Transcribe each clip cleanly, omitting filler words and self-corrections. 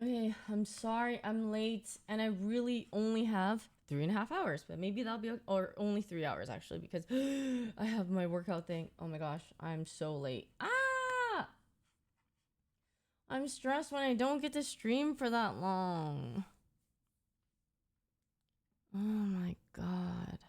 Okay, I'm sorry I'm late, and I really only have 3.5 hours, but maybe that'll be or only 3 hours actually because I have my workout thing. Oh my gosh, I'm so late. Ah, I'm stressed when I don't get to stream for that long. Oh my god.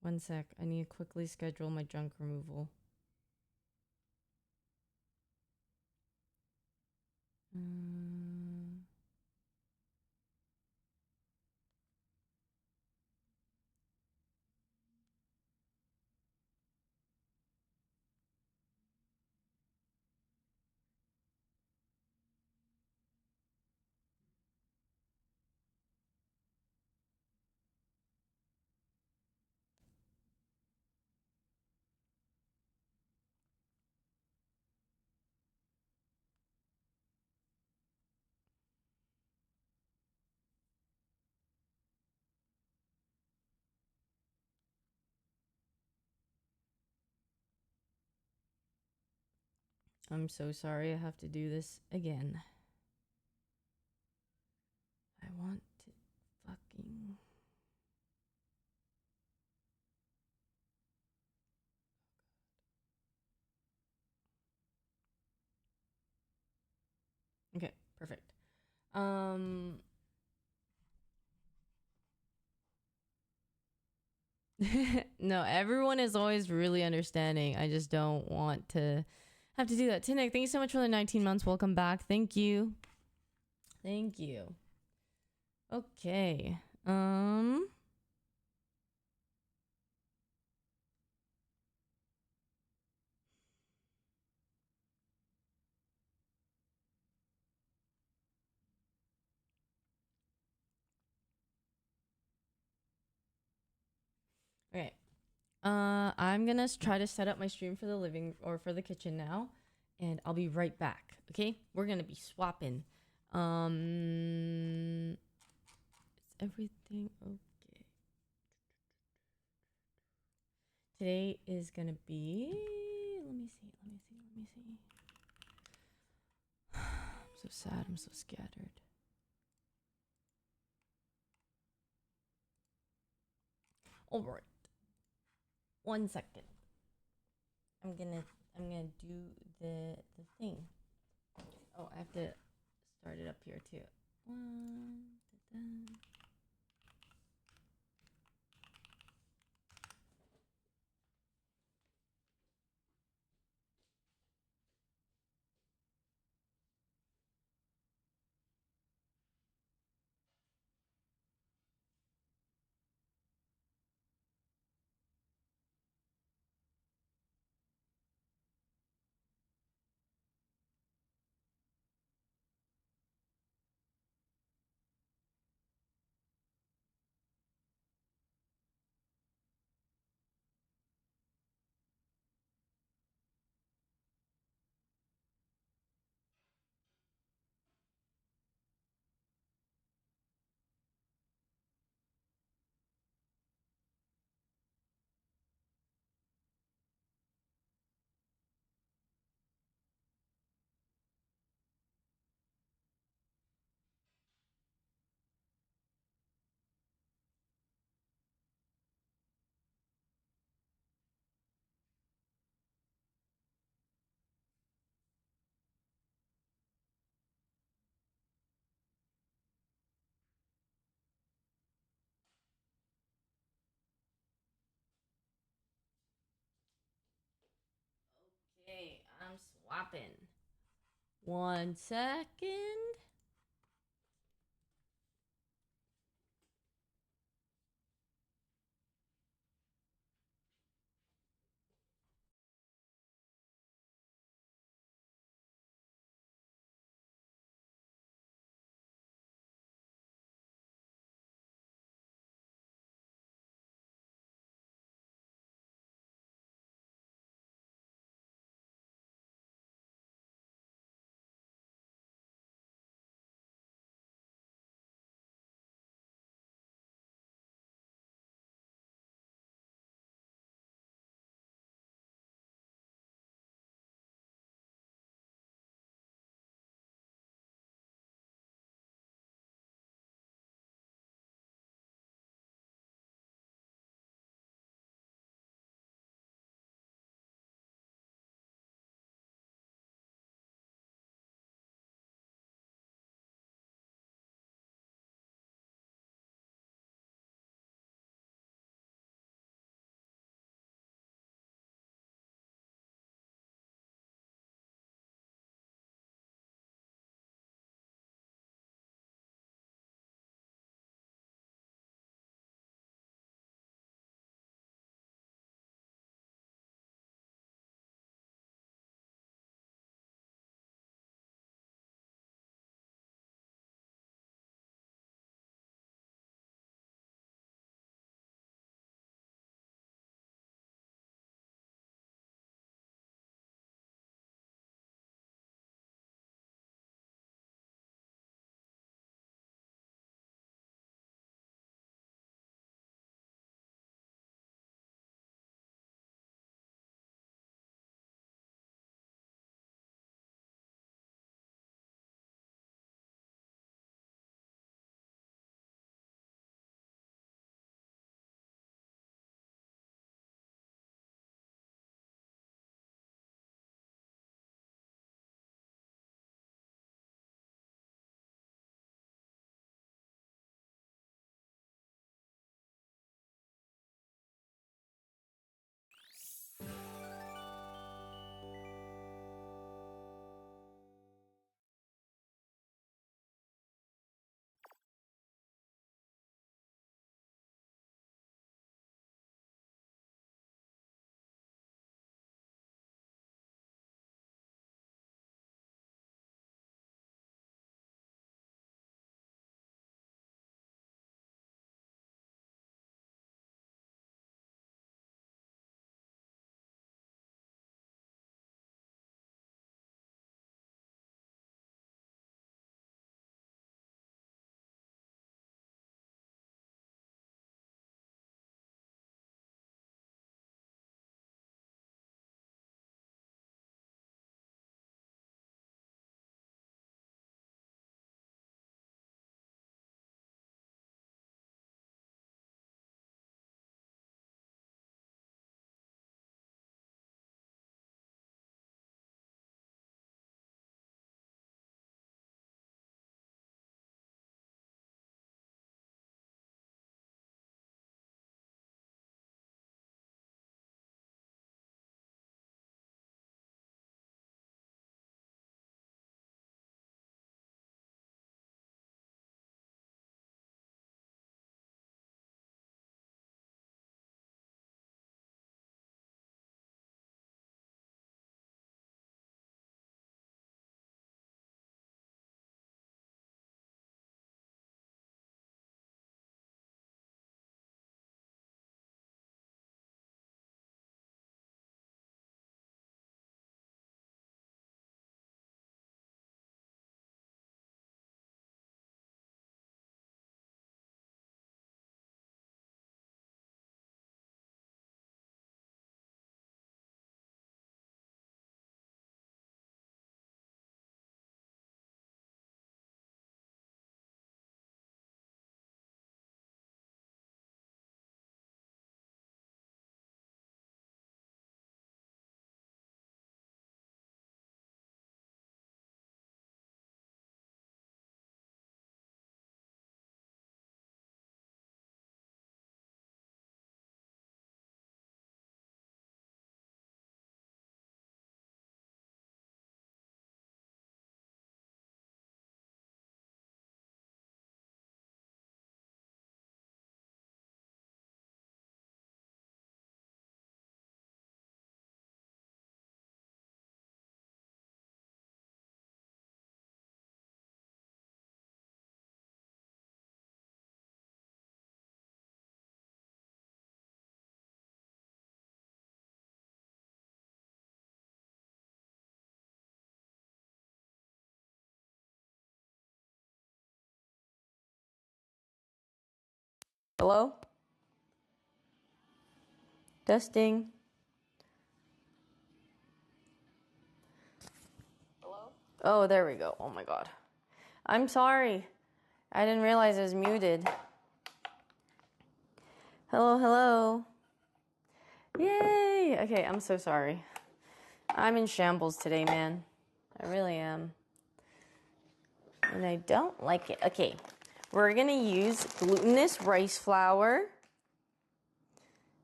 One sec, I need to quickly schedule my junk removal. Mm. I'm so sorry I have to do this again. I want to fucking... Okay, perfect. No, everyone is always really understanding. I just don't want to have to do that. Tinik, thank you so much for the 19 months. Welcome back. Thank you. Thank you. Okay. Okay. I'm gonna try to set up my stream for the living or for the kitchen now, and I'll be right back. Okay, we're gonna be swapping. Is everything okay? Today is gonna be. Let me see. Let me see. Let me see. I'm so sad. I'm so scattered. All right. 1 second. I'm gonna do the thing. Oh, I have to start it up here too. One. Da, da. Okay, I'm swapping. 1 second. Hello? Testing. Hello? Oh, there we go. Oh my god. I'm sorry. I didn't realize it was muted. Hello, hello. Yay! Okay, I'm so sorry. I'm in shambles today, man. I really am. And I don't like it. Okay, we're gonna use glutinous rice flour.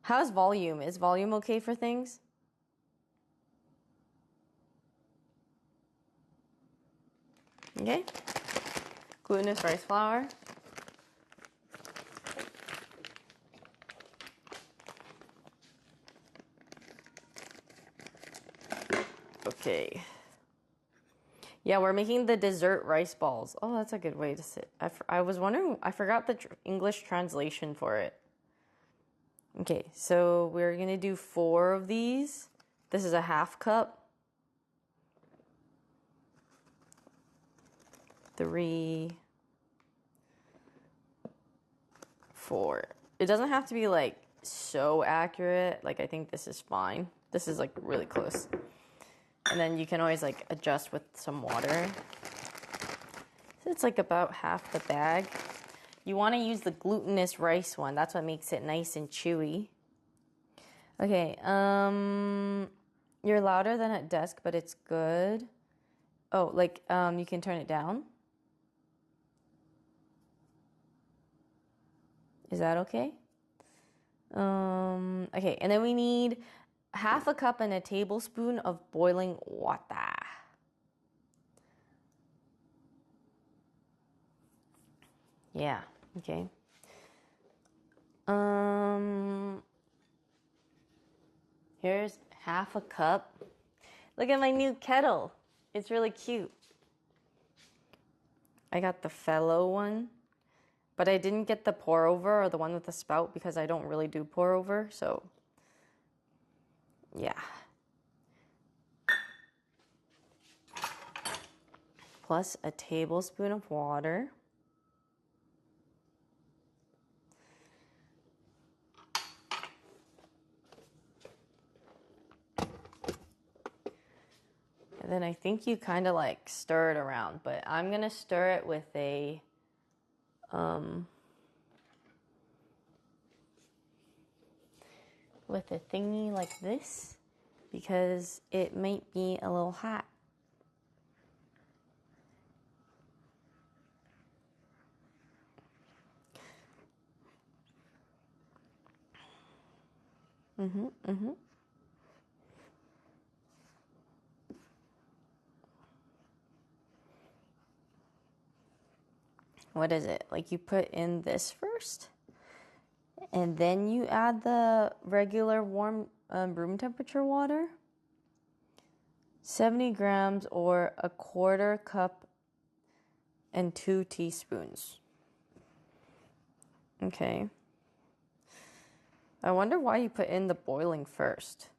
How's volume? Is volume okay for things? Okay. Glutinous rice flour. Okay. Yeah, we're making the dessert rice balls. Oh, that's a good way to sit. I was wondering, I forgot the English translation for it. Okay, so we're going to do 4 of these. This is a half cup. 3, 4. It doesn't have to be like so accurate. Like, I think this is fine. This is like really close. And then you can always like adjust with some water. So it's like about half the bag. You want to use the glutinous rice one. That's what makes it nice and chewy. Okay, you're louder than at desk, but it's good. Oh, like, you can turn it down. Is that okay? Okay, and then we need half a cup and a tablespoon of boiling water. Yeah, okay. Here's half a cup. Look at my new kettle. It's really cute. I got the fellow one, but I didn't get the pour over or the one with the spout because I don't really do pour over, so yeah. Plus a tablespoon of water. And then I think you kind of like stir it around, but I'm gonna stir it with a thingy like this because it might be a little hot. What is it? Like you put in this first, and then you add the regular warm room temperature water. 70 grams or a quarter cup and 2 teaspoons. Okay. I wonder why you put in the boiling first.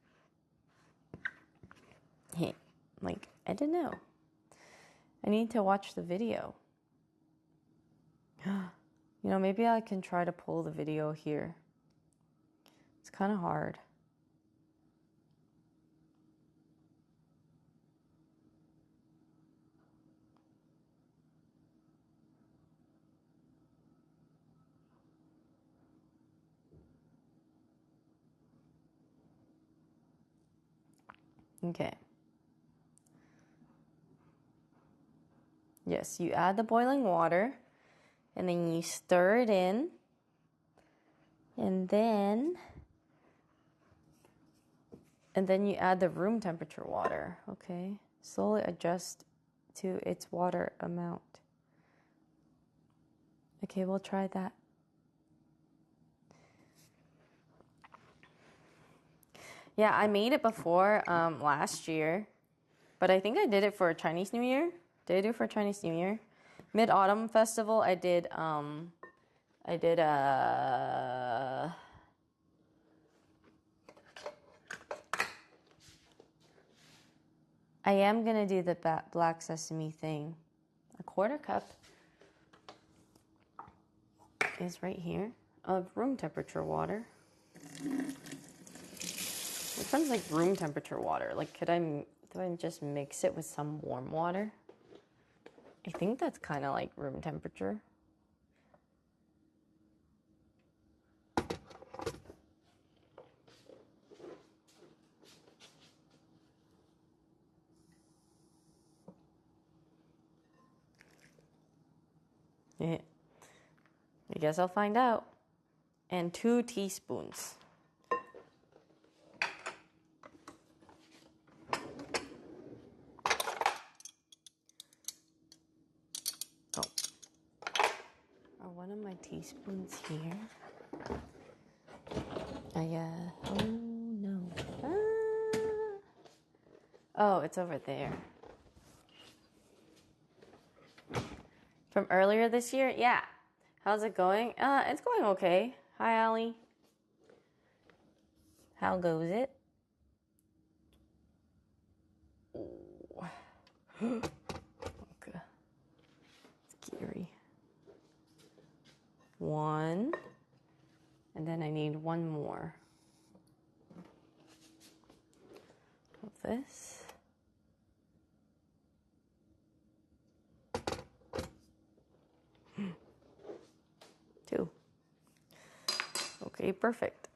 Hey, like, I don't know. I need to watch the video. You know, maybe I can try to pull the video here. It's kind of hard. Okay. Yes, you add the boiling water and then you stir it in. And then you add the room temperature water. Okay. Slowly adjust to its water amount. Okay, we'll try that. Yeah, I made it before last year, but I think I did it for Chinese New Year. Did I do it for Chinese New Year? Mid-Autumn Festival, I did I am gonna do the black sesame thing. A quarter cup is right here. of room temperature water. Which one's like room temperature water? Like, do I just mix it with some warm water? I think that's kind of like room temperature. Yeah. I guess I'll find out. And 2 teaspoons. Oh. Are one of my teaspoons here? Oh no. Oh, it's over there. From earlier this year? Yeah. How's it going? It's going okay. Hi, Allie. How goes it? Oh. Okay. Scary. 1. And then I need 1 more of this. 2. Okay, perfect.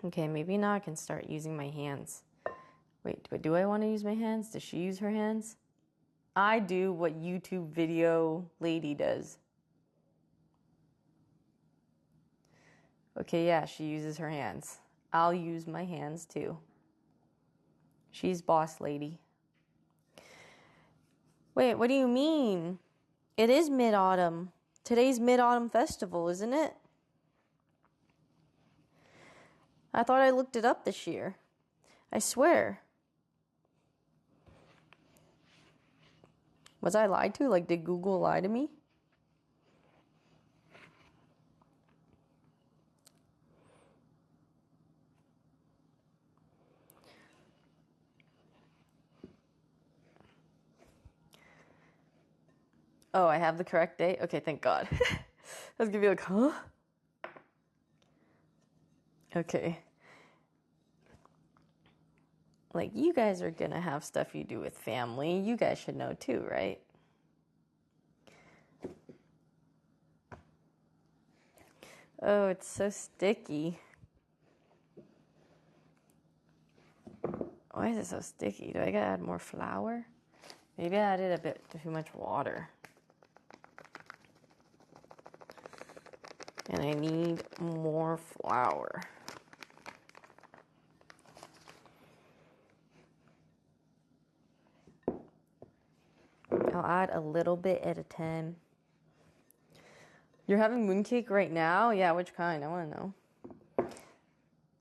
Okay, maybe now I can start using my hands. Wait, do I want to use my hands? Does she use her hands? I do what YouTube video lady does. Okay, yeah, she uses her hands. I'll use my hands too. She's boss lady. Wait, what do you mean? It is mid-autumn. Today's Mid-Autumn Festival, isn't it? I thought I looked it up this year. I swear. Was I lied to? Like, did Google lie to me? Oh, I have the correct date? Okay, thank God. I was gonna be like, huh? Okay. Like, you guys are gonna have stuff you do with family. You guys should know too, right? Oh, it's so sticky. Why is it so sticky? Do I gotta add more flour? Maybe I added a bit too much water. And I need more flour. I'll add a little bit at a time. You're having mooncake right now? Yeah, which kind? I want to know.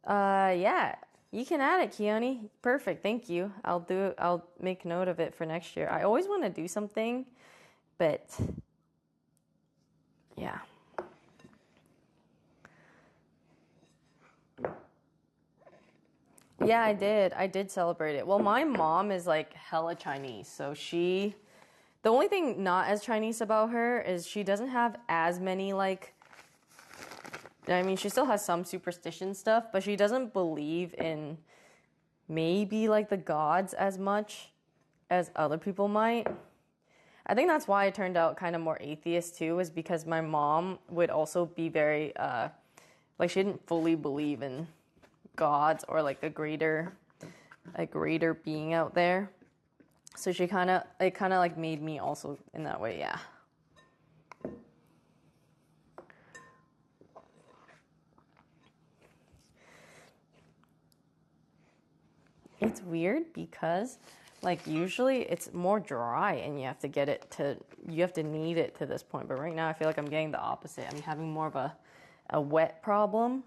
Yeah, you can add it, Keone. Perfect, thank you. I'll make note of it for next year. I always want to do something, but yeah. Yeah, I did celebrate it. Well, my mom is like hella Chinese, so the only thing not as Chinese about her is she doesn't have as many she still has some superstition stuff, but she doesn't believe in maybe like the gods as much as other people might. I think that's why I turned out kind of more atheist too, is because my mom would also be very, she didn't fully believe in gods or like a greater being out there. So it kind of made me also in that way, yeah. It's weird because usually it's more dry and you have to knead it to this point. But right now I feel like I'm getting the opposite. I'm having more of a wet problem.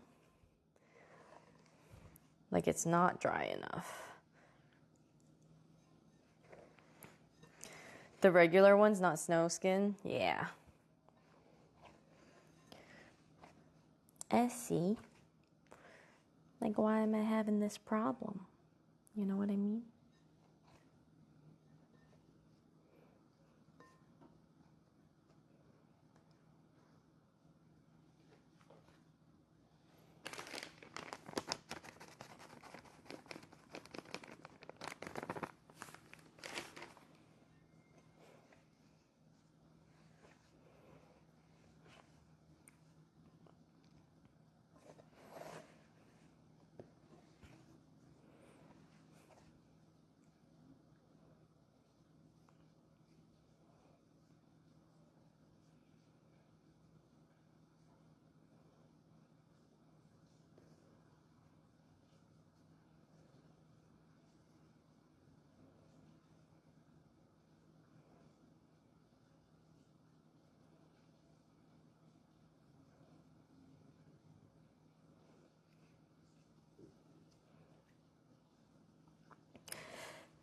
Like it's not dry enough. The regular one's not snow skin? Yeah. I see. Like, why am I having this problem? You know what I mean?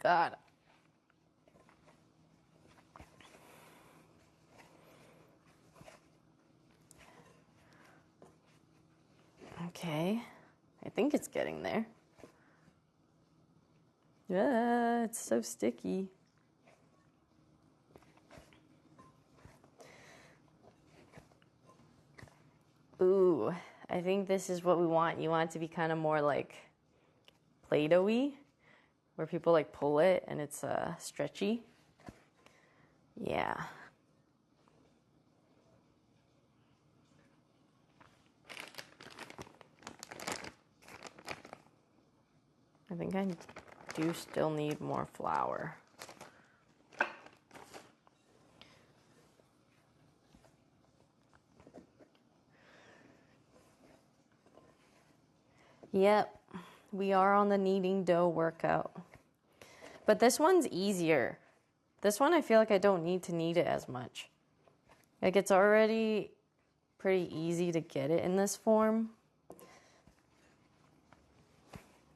God. Okay, I think it's getting there. Yeah, it's so sticky. Ooh, I think this is what we want. You want it to be kind of more like Play-Doh-y, where people like pull it and it's stretchy. Yeah. I think I do still need more flour. Yep, we are on the kneading dough workout. But this one's easier. This one I feel like I don't need to knead it as much. Like it's already pretty easy to get it in this form.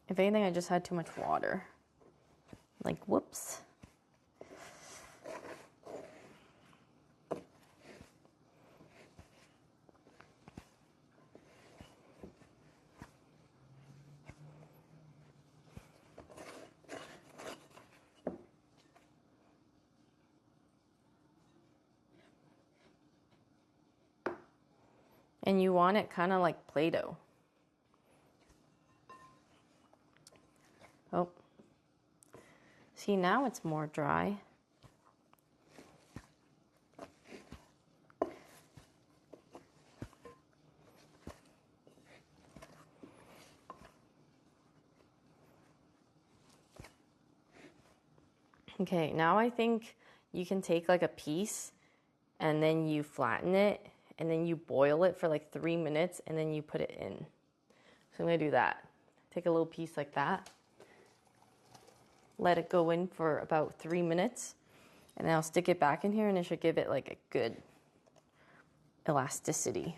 If anything, I just had too much water. Like, whoops. And you want it kind of like Play-Doh. Oh. See, now it's more dry. Okay, now I think you can take like a piece and then you flatten it and then you boil it for like 3 minutes and then you put it in. So I'm gonna do that. Take a little piece like that. Let it go in for about 3 minutes and then I'll stick it back in here and it should give it like a good elasticity.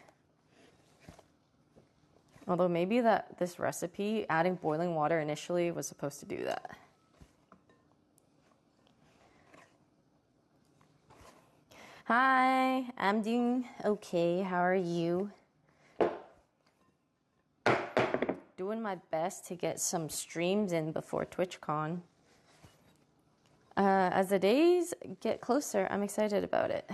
Although maybe this recipe, adding boiling water initially, was supposed to do that. Hi, I'm doing okay. How are you? Doing my best to get some streams in before TwitchCon. As the days get closer, I'm excited about it.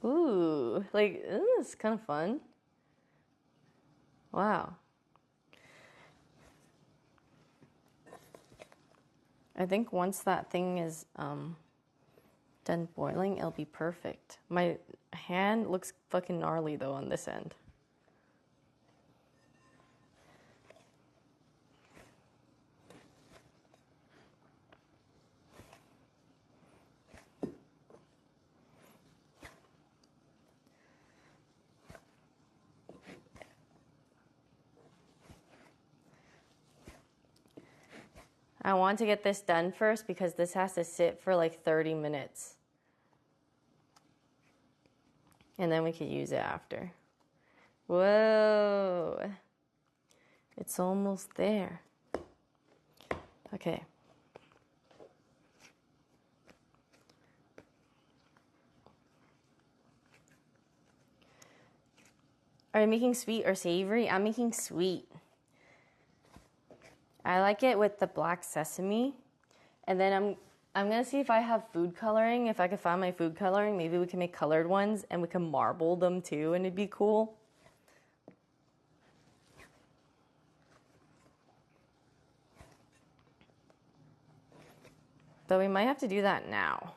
Ooh, like, this is kind of fun. Wow. I think once that thing is done boiling, it'll be perfect. My hand looks fucking gnarly though on this end. I want to get this done first because this has to sit for like 30 minutes. And then we could use it after. Whoa. It's almost there. Okay. Are you making sweet or savory? I'm making sweet. I like it with the black sesame. And then I'm going to see if I have food coloring. If I can find my food coloring, maybe we can make colored ones and we can marble them too and it'd be cool. But we might have to do that now.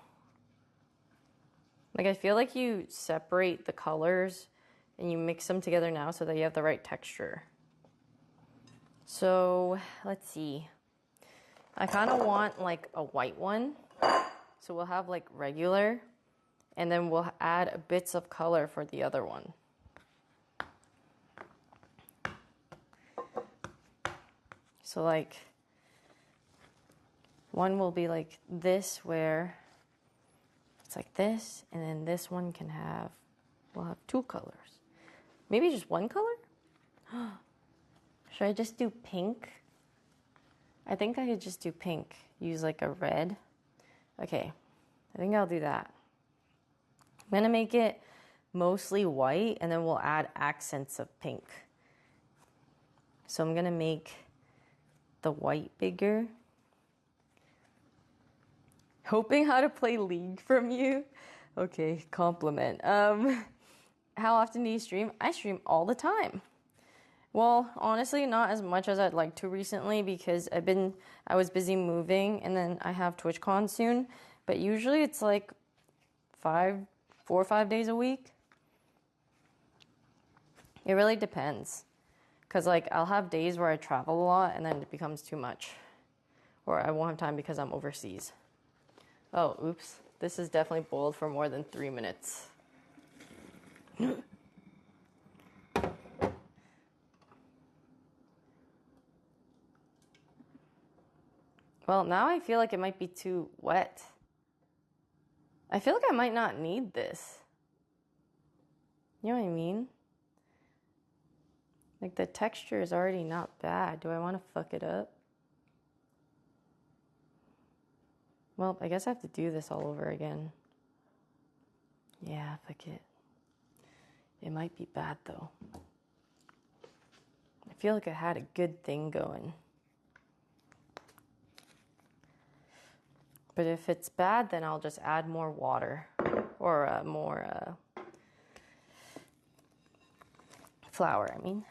Like I feel like you separate the colors and you mix them together now so that you have the right texture. So let's see. I kind of want like a white one. So we'll have like regular and then we'll add bits of color for the other one. So like one will be like this where it's like this and then this one can have, we'll have two colors. Maybe just one color? Should I just do pink? I think I could just do pink. Use like a red. Okay, I think I'll do that. I'm gonna make it mostly white and then we'll add accents of pink. So I'm gonna make the white bigger. Hoping how to play League from you. Okay, compliment. How often do you stream? I stream all the time. Well, honestly, not as much as I'd like to recently because I was busy moving and then I have TwitchCon soon. But usually it's like 4 or 5 days a week. It really depends. Because like I'll have days where I travel a lot and then it becomes too much. Or I won't have time because I'm overseas. Oh, oops. This is definitely boiled for more than 3 minutes. Well, now I feel like it might be too wet. I feel like I might not need this. You know what I mean? Like the texture is already not bad. Do I want to fuck it up? Well, I guess I have to do this all over again. Yeah, fuck it. It might be bad though. I feel like I had a good thing going. But if it's bad, then I'll just add more water or more flour, I mean.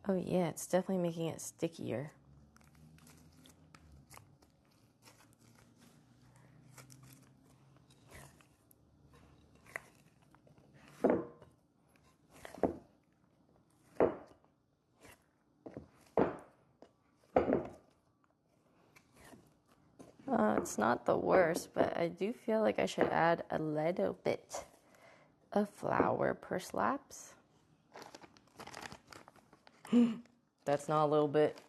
Oh yeah, it's definitely making it stickier. It's not the worst, but I do feel like I should add a little bit of flour per slaps. That's not a little bit.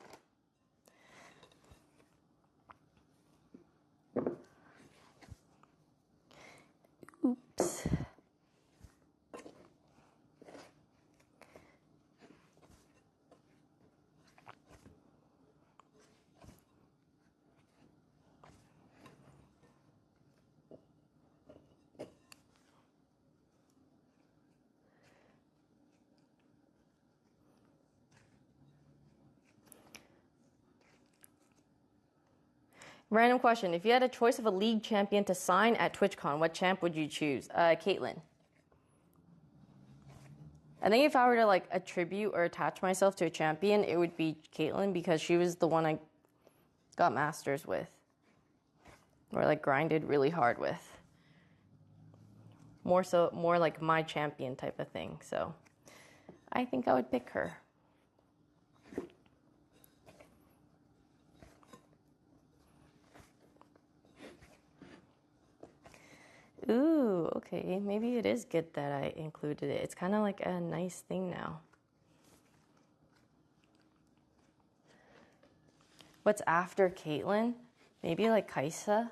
Oops. Random question. If you had a choice of a league champion to sign at TwitchCon, what champ would you choose? Caitlyn. I think if I were to like attribute or attach myself to a champion, it would be Caitlyn because she was the one I got masters with. Or like grinded really hard with. More like my champion type of thing. So I think I would pick her. Ooh, okay. Maybe it is good that I included it. It's kind of like a nice thing now. What's after Caitlyn? Maybe like Kaisa?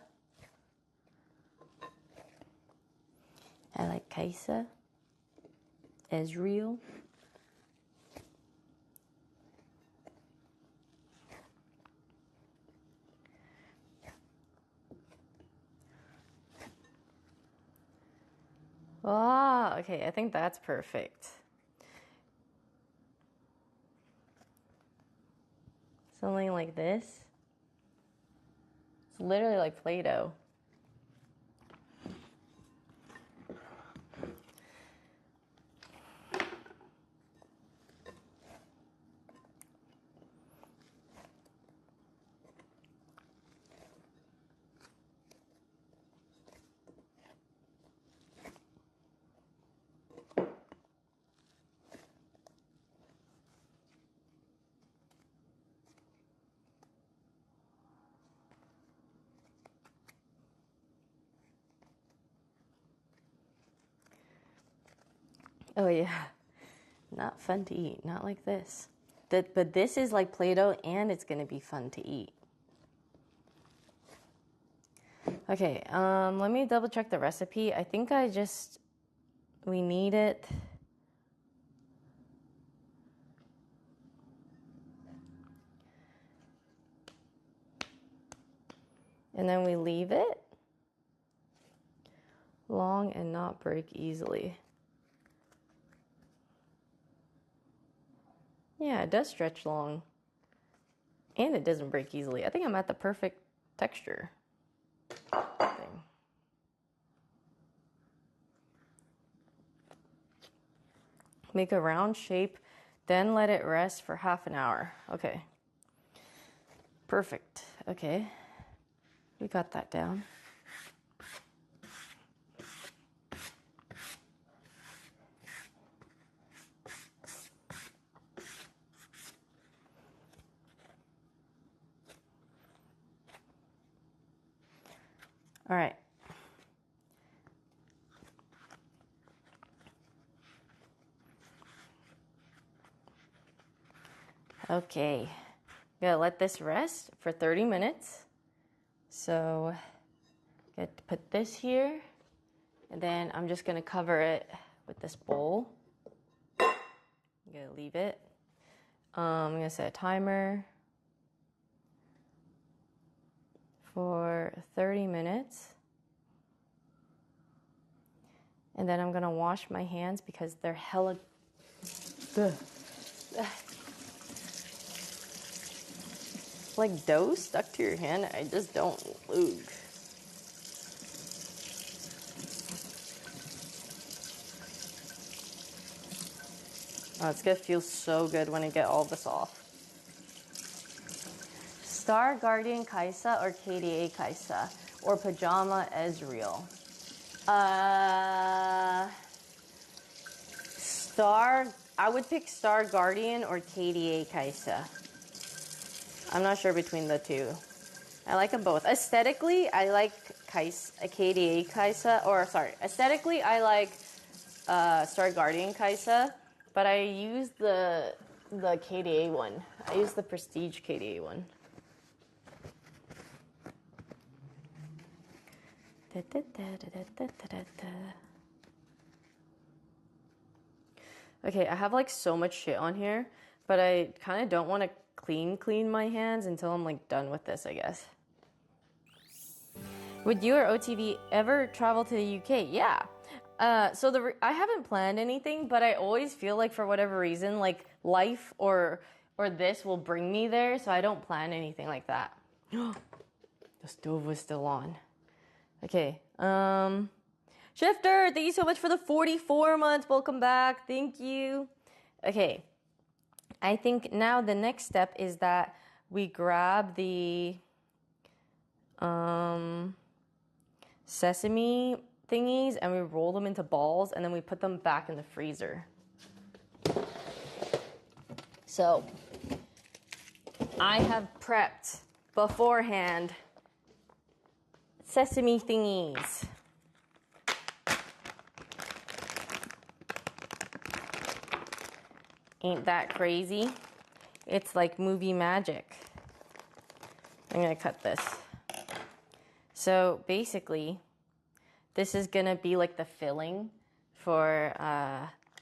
I like Kaisa. Ezreal. Ah, okay, I think that's perfect. Something like this. It's literally like Play-Doh. Oh yeah, not fun to eat, not like this. But this is like Play-Doh and it's gonna be fun to eat. Okay, let me double check the recipe. I think we need it. And then we leave it long and not break easily. Yeah, it does stretch long. And it doesn't break easily. I think I'm at the perfect texture thing. Make a round shape, then let it rest for half an hour. Okay. Perfect. Okay. We got that down. All right. Okay. Gotta let this rest for 30 minutes. So, gotta put this here. And then I'm just gonna cover it with this bowl. I'm gonna leave it. I'm gonna set a timer for 30 minutes. And then I'm gonna wash my hands because they're hella... like dough stuck to your hand. I just don't look. Oh, it's gonna feel so good when I get all this off. Star Guardian Kaisa or KDA Kaisa or Pajama Ezreal? I would pick Star Guardian or KDA Kaisa. I'm not sure between the two. I like them both. Aesthetically, I like KDA Kaisa, aesthetically, I like Star Guardian Kaisa, but I use the KDA one. I use the Prestige KDA one. Okay, I have like so much shit on here, but I kind of don't want to clean my hands until I'm like done with this, I guess. Would you or OTV ever travel to the UK? Yeah. So I haven't planned anything, but I always feel like for whatever reason, like life or this will bring me there, so I don't plan anything like that. The stove was still on. Okay. Shifter, thank you so much for the 44 months. Welcome back. Thank you. Okay. I think now the next step is that we grab the sesame thingies and we roll them into balls and then we put them back in the freezer. So I have prepped beforehand sesame thingies. Ain't that crazy? It's like movie magic. I'm gonna cut this. So basically, this is gonna be like the filling for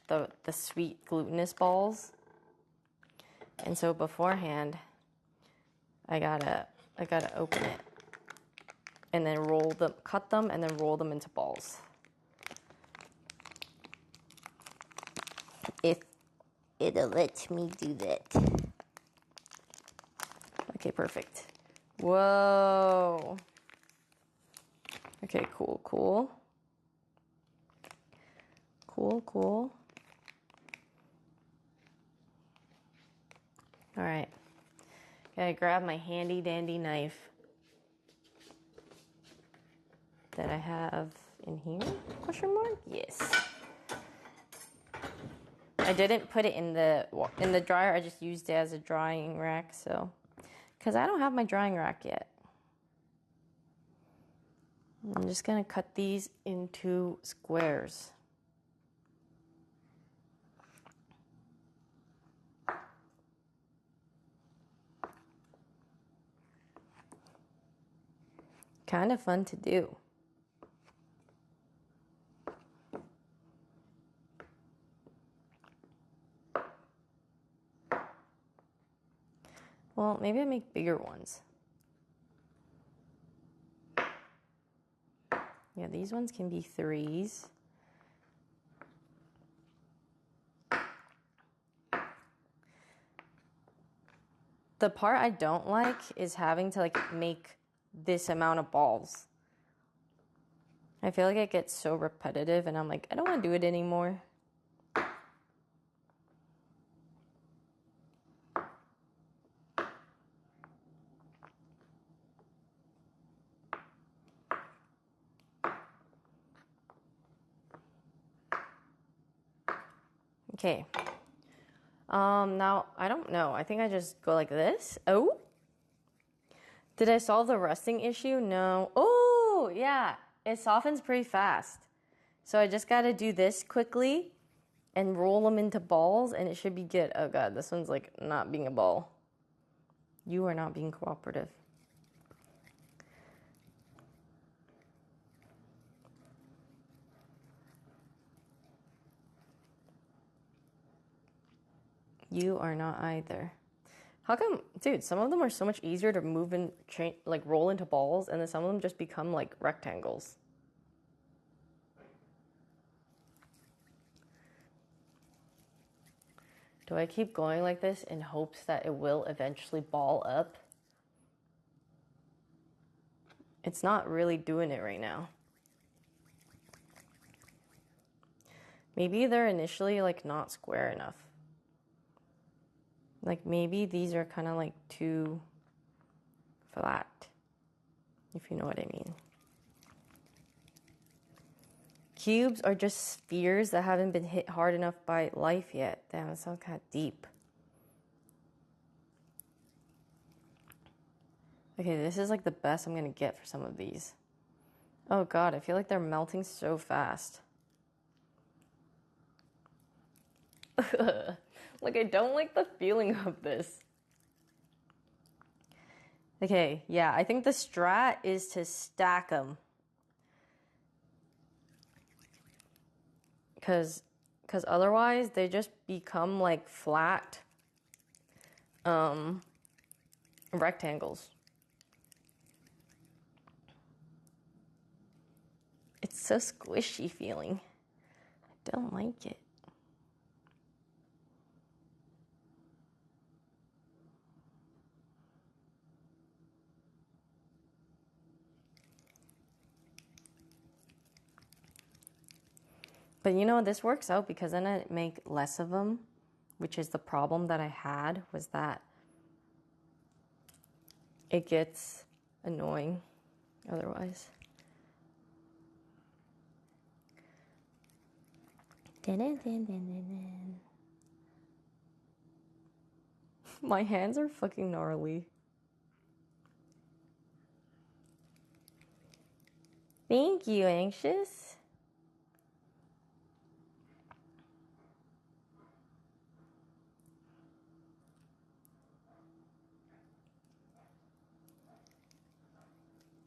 the sweet glutinous balls. And so beforehand, I gotta open it and then cut them and then roll them into balls. If it'll let me do that. Okay, perfect. Whoa. Okay, cool. Cool. All right. Gotta grab my handy dandy knife that I have in here? Question mark? Yes. I didn't put it in the dryer. I just used it as a drying rack, so because I don't have my drying rack yet. I'm just gonna cut these into squares. kind of fun to do. Well, maybe I make bigger ones. Yeah, these ones can be 3s. The part I don't like is having to like make this amount of balls. I feel like it gets so repetitive and I'm like, I don't want to do it anymore. Okay. Now, I don't know. I think I just go like this. Oh. Did I solve the rusting issue? No. Oh, yeah. It softens pretty fast. So I just got to do this quickly and roll them into balls and it should be good. Oh God, this one's like not being a ball. You are not being cooperative. You are not either. How come, dude, some of them are so much easier to move and like roll into balls and then some of them just become like rectangles. Do I keep going like this in hopes that it will eventually ball up? It's not really doing it right now. Maybe they're initially like not square enough. Like maybe these are kind of like too flat, if you know what I mean. Cubes are just spheres that haven't been hit hard enough by life yet. Damn, it sounds kind of deep. Okay, this is like the best I'm gonna get for some of these. Oh God, I feel like they're melting so fast. Like, I don't like the feeling of this. Okay, yeah, I think the strat is to stack them. Because otherwise they just become like flat rectangles. It's so squishy feeling. I don't like it. But you know, this works out because then I make less of them, which is the problem that I had, was that it gets annoying otherwise. My hands are fucking gnarly. Thank you, Anxious.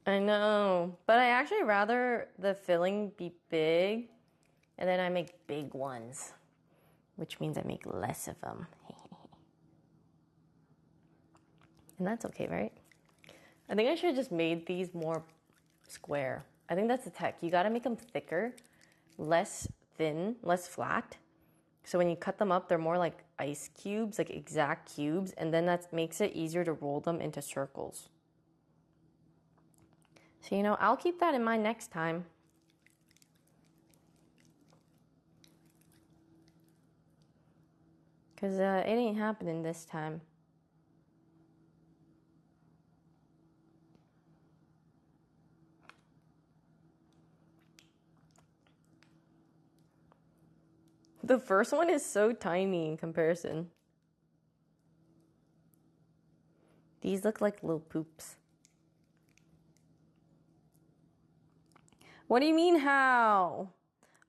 I know, but I actually rather the filling be big and then I make big ones, which means I make less of them. And that's okay, right? I think I should have just made these more square. I think that's the tech. You gotta make them thicker, less thin, less flat. So when you cut them up, they're more like ice cubes, like exact cubes, and then that makes it easier to roll them into circles. So, you know, I'll keep that in mind next time. Because it ain't happening this time. The first one is so tiny in comparison. These look like little poops. What do you mean, how?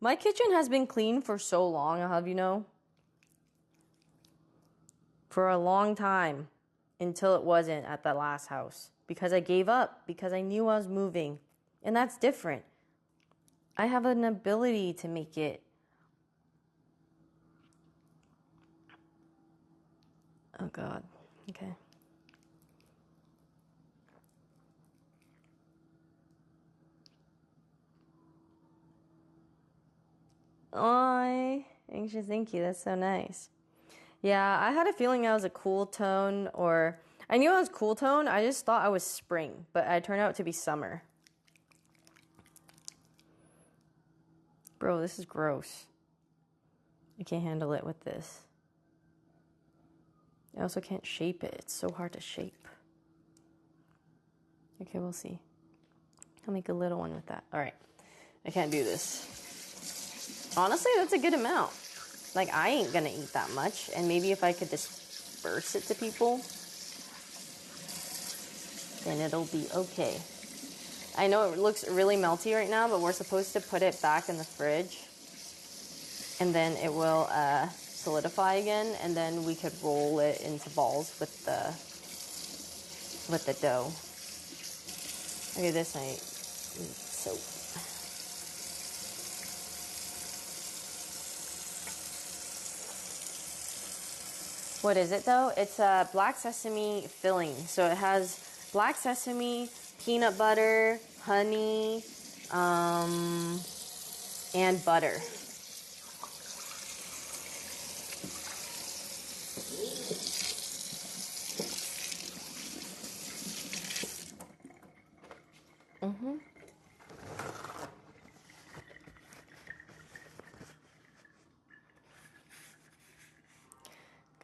My kitchen has been clean for so long, I'll have you know. For a long time. Until it wasn't at the last house. because I gave up, because I knew I was moving. And that's different. I have an ability to make it. Oh God. Okay. Oh, anxious, thank you. That's so nice. Yeah, I had a feeling I was a cool tone, or I knew I was cool tone. I just thought I was spring, but I turned out to be summer. Bro, this is gross. I can't handle it with this. I also can't shape it. It's so hard to shape. Okay, we'll see. I'll make a little one with that. All right. I can't do this. Honestly, that's a good amount. Like, I ain't gonna eat that much. And maybe if I could disperse it to people, then it'll be okay. I know it looks really melty right now, but we're supposed to put it back in the fridge. And then it will solidify again. And then we could roll it into balls with the dough. Okay, this night. Soap. What is it though? It's a black sesame filling. So it has black sesame, peanut butter, honey, and butter.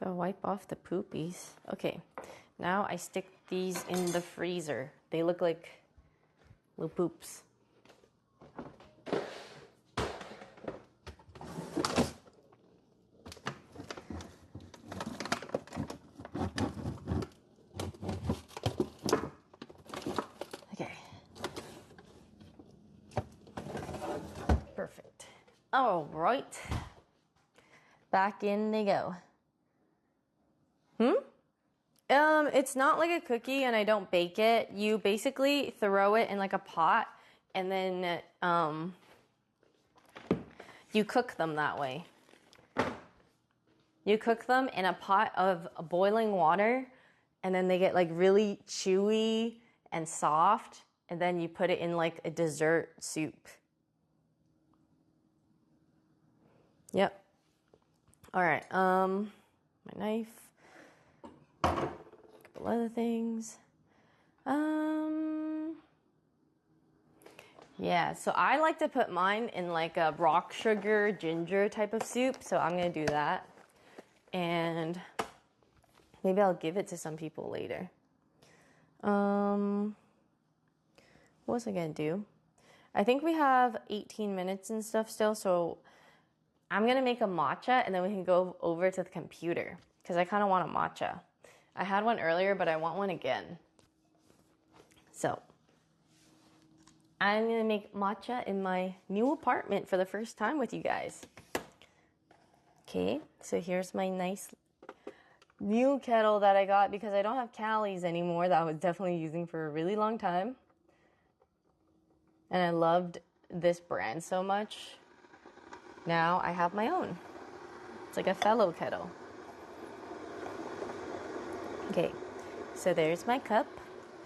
Go wipe off the poopies. Okay, now I stick these in the freezer. They look like little poops. Okay. Perfect. All right. Back in they go. It's not like a cookie and I don't bake it. You basically throw it in like a pot and then you cook them that way. You cook them in a pot of boiling water and then they get like really chewy and soft, and then you put it in like a dessert soup. Yep. All right. My knife. Other things. Yeah, so I like to put mine in like a rock sugar ginger type of soup, so I'm gonna do that. And maybe I'll give it to some people later. What was I gonna do? I think we have 18 minutes and stuff still, so I'm gonna make a matcha and then we can go over to the computer because I kind of want a matcha. I had one earlier, but I want one again. So, I'm going to make matcha in my new apartment for the first time with you guys. Okay, so here's my nice new kettle that I got because I don't have Callie's anymore that I was definitely using for a really long time. And I loved this brand so much. Now I have my own. It's like a fellow kettle. Okay, so there's my cup.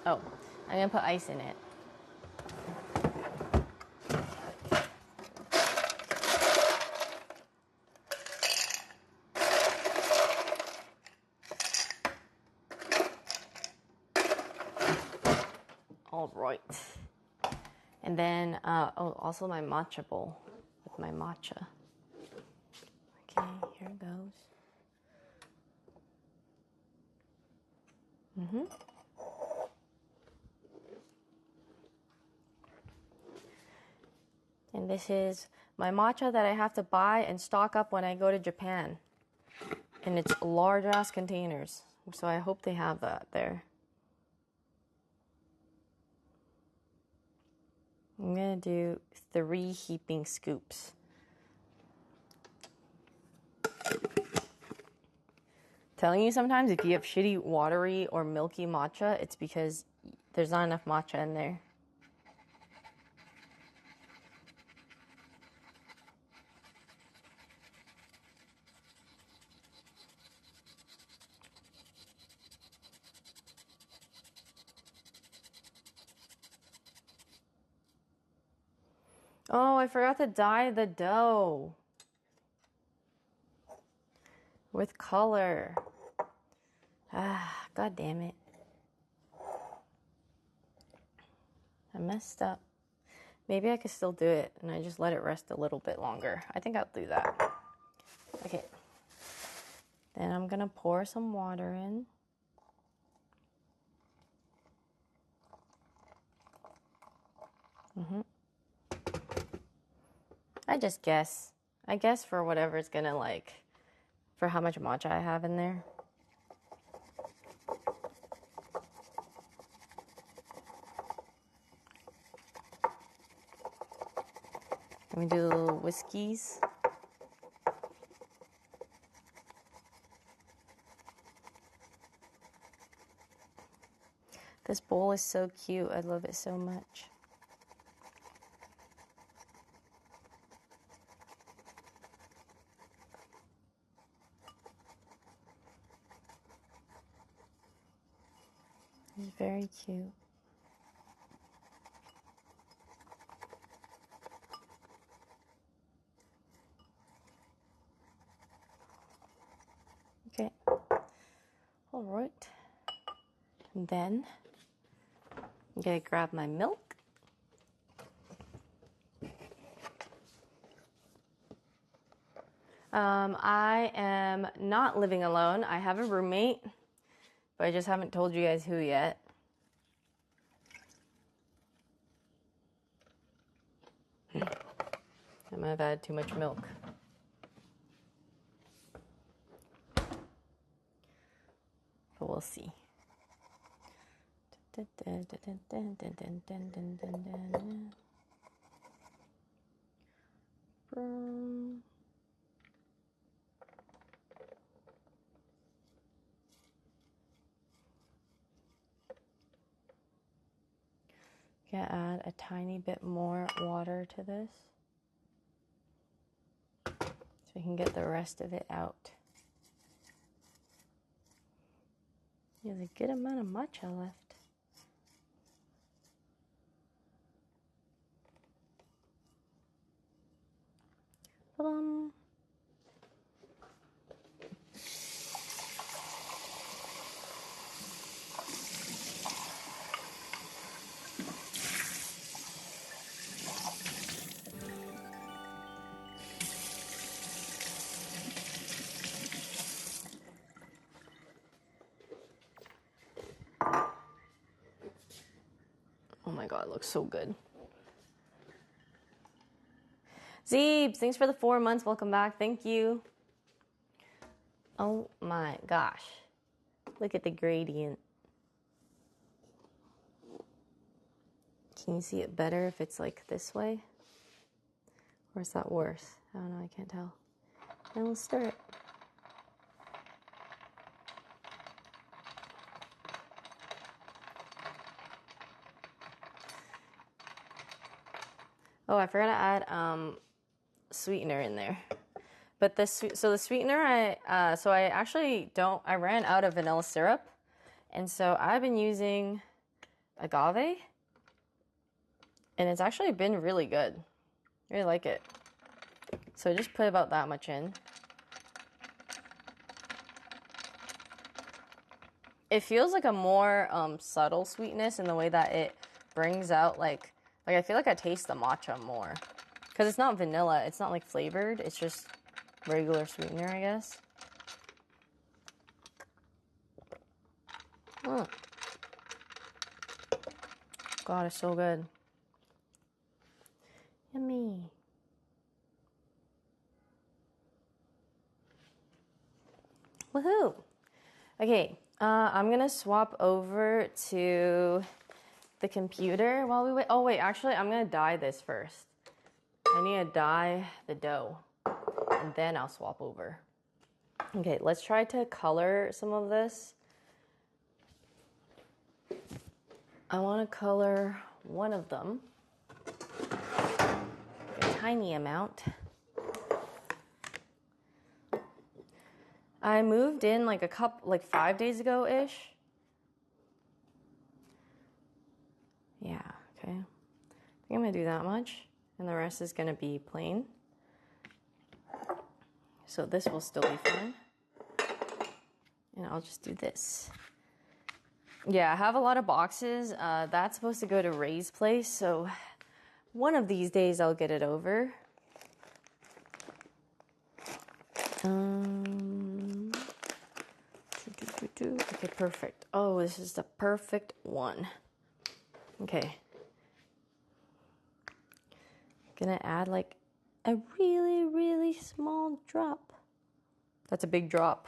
Oh, I'm gonna put ice in it. All right. And then, also my matcha bowl with my matcha. Okay, here it goes. And this is my matcha that I have to buy and stock up when I go to Japan. And it's large ass containers. So I hope they have that there. I'm gonna do 3 heaping scoops. Telling you sometimes if you have shitty watery or milky matcha, it's because there's not enough matcha in there. Oh, I forgot to dye the dough with color. Ah, god damn it. I messed up. Maybe I could still do it and I just let it rest a little bit longer. I think I'll do that. Okay. Then I'm gonna pour some water in. I just guess. I guess for whatever it's gonna like, for how much matcha I have in there. Let me do little whiskeys. This bowl is so cute. I love it so much. It's very cute. Okay. All right. And then I'm gonna grab my milk. I am not living alone. I have a roommate, but I just haven't told you guys who yet. I might have had too much milk. But we'll see. Gonna add a tiny bit more water to this so we can get the rest of it out. There's a good amount of matcha left. Ta-dum. Oh my god, it looks so good. Zeebs, thanks for the 4 months. Welcome back. Thank you. Oh my gosh. Look at the gradient. Can you see it better if it's like this way? Or is that worse? I don't know, I can't tell. And we'll stir it. Oh, I forgot to add sweetener in there. But the sweetener, I actually I ran out of vanilla syrup, and so I've been using agave, and it's actually been really good. I really like it. So I just put about that much in. It feels like a more subtle sweetness in the way that it brings out like I feel like I taste the matcha more. Because it's not vanilla, it's not like flavored, it's just regular sweetener, I guess. God, it's so good. Yummy. Woohoo! Okay, I'm gonna swap over to the computer while we wait. Oh wait, actually I'm gonna dye this first. I need to dye the dough and then I'll swap over. Okay, let's try to color some of this. I want to color one of them, a tiny amount. I moved in like 5 days ago-ish. Yeah, okay. I think I'm gonna do that much, and the rest is gonna be plain. So this will still be fine. And I'll just do this. Yeah, I have a lot of boxes. That's supposed to go to Ray's place, so one of these days I'll get it over. Okay, perfect. Oh, this is the perfect one. Okay. Gonna add like a really, really small drop. That's a big drop.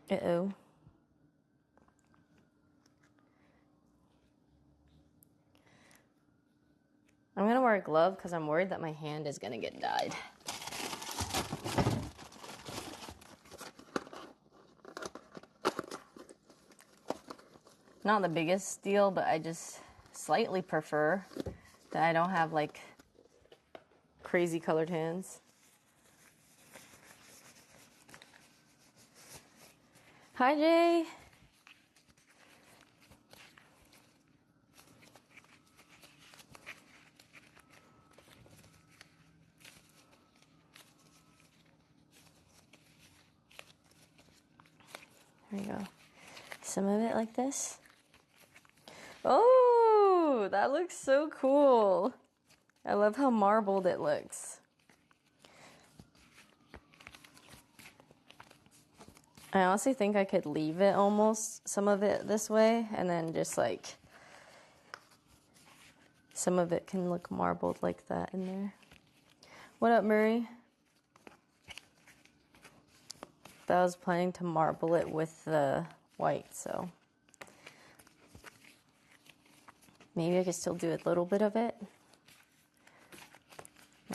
Uh-oh. I'm gonna wear a glove because I'm worried that my hand is gonna get dyed. Not the biggest deal, but I just slightly prefer that I don't have like crazy colored hands. Hi, Jay. There you go. Some of it like this. Oh, that looks so cool. I love how marbled it looks. I honestly think I could leave it almost, some of it this way, and then just like, some of it can look marbled like that in there. What up, Murray? I was planning to marble it with the white, so maybe I could still do a little bit of it.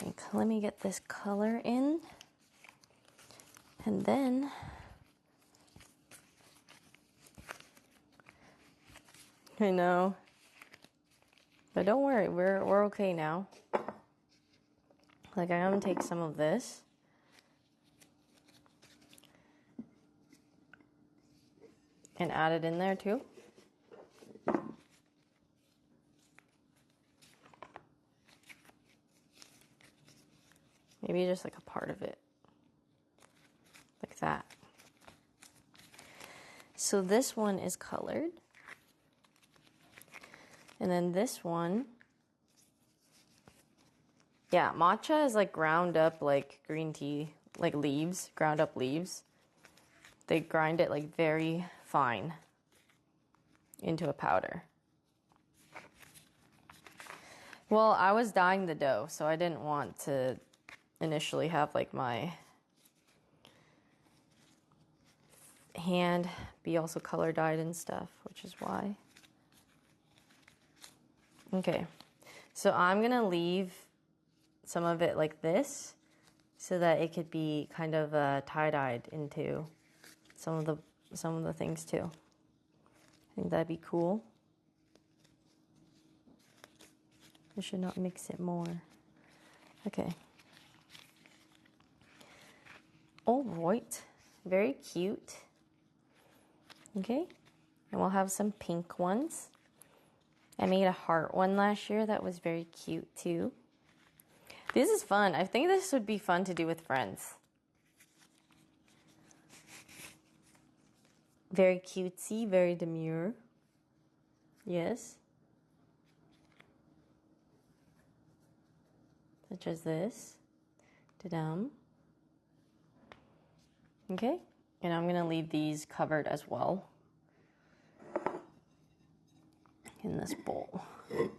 Like, let me get this color in, and then I know, but don't worry, we're okay now. Like, I'm gonna take some of this and add it in there too. Maybe just like a part of it. Like that. So this one is colored. And then this one. Yeah, matcha is like ground up like green tea, like leaves, ground up leaves. They grind it like very fine into a powder. Well, I was dyeing the dough, so I didn't want to initially have like my hand be also color dyed and stuff, which is why. Okay, so I'm gonna leave some of it like this so that it could be kind of tie-dyed into some of the things too. I think that'd be cool. I should not mix it more. Okay. All right, very cute. Okay, and we'll have some pink ones. I made a heart one last year that was very cute too. This is fun. I think this would be fun to do with friends. Very cutesy, very demure. Yes. Such as this. Ta-dam. Okay, and I'm gonna leave these covered as well in this bowl. I'm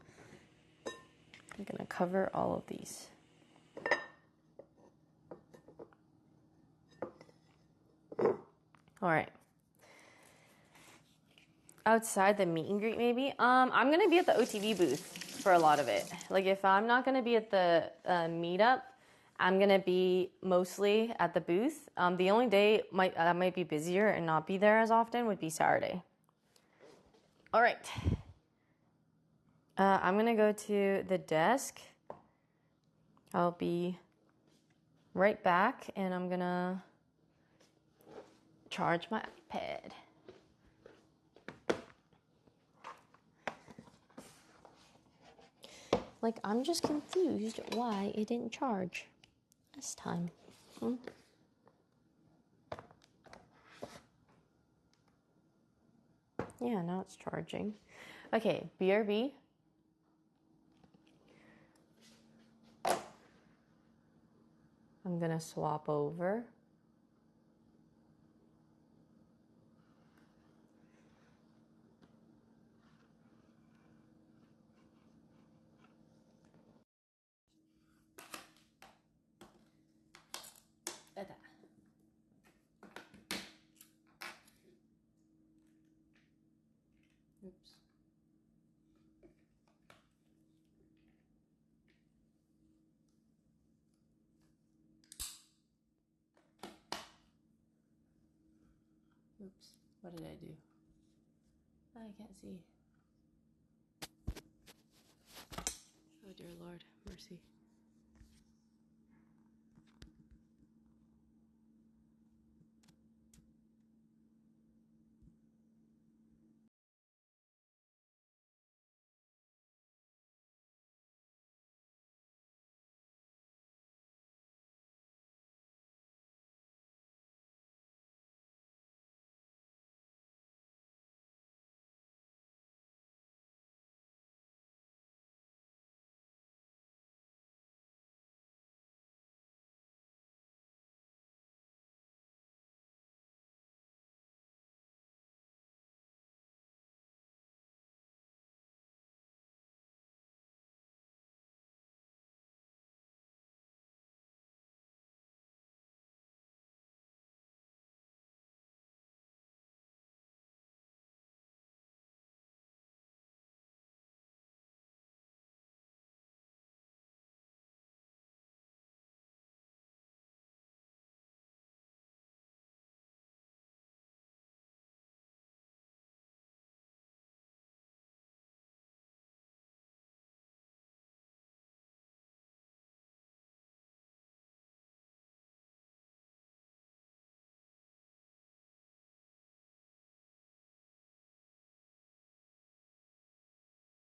gonna cover all of these. All right. Outside the meet and greet, maybe. I'm gonna be at the OTV booth for a lot of it. Like, if I'm not gonna be at the meetup, I'm gonna be mostly at the booth. The only day I might be busier and not be there as often would be Saturday. All right. I'm gonna go to the desk. I'll be right back, and I'm gonna charge my iPad. Like, I'm just confused why it didn't charge this time. Yeah, now it's charging. Okay, BRB. I'm gonna swap over. Oops. Oops. What did I do? I can't see. Oh dear Lord, mercy.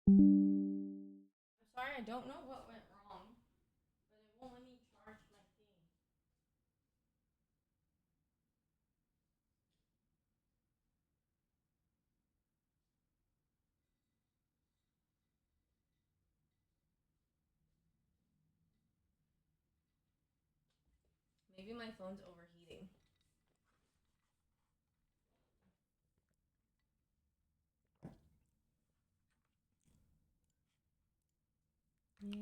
I'm sorry, I don't know what went wrong, but it won't let me charge my thing. Maybe my phone's overheating. Yeah.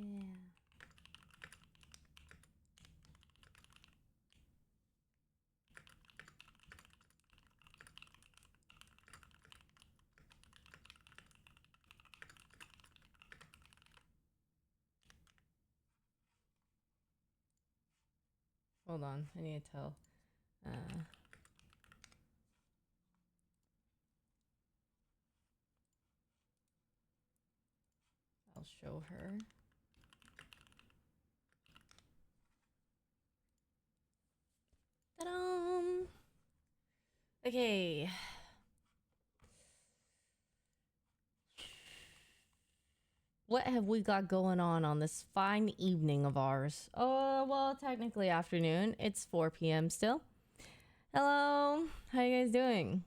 Hold on, I need to tell. I'll show her. Ta-da! Okay. What have we got going on this fine evening of ours? Oh, well, technically afternoon. It's 4 p.m. still. Hello. How you guys doing?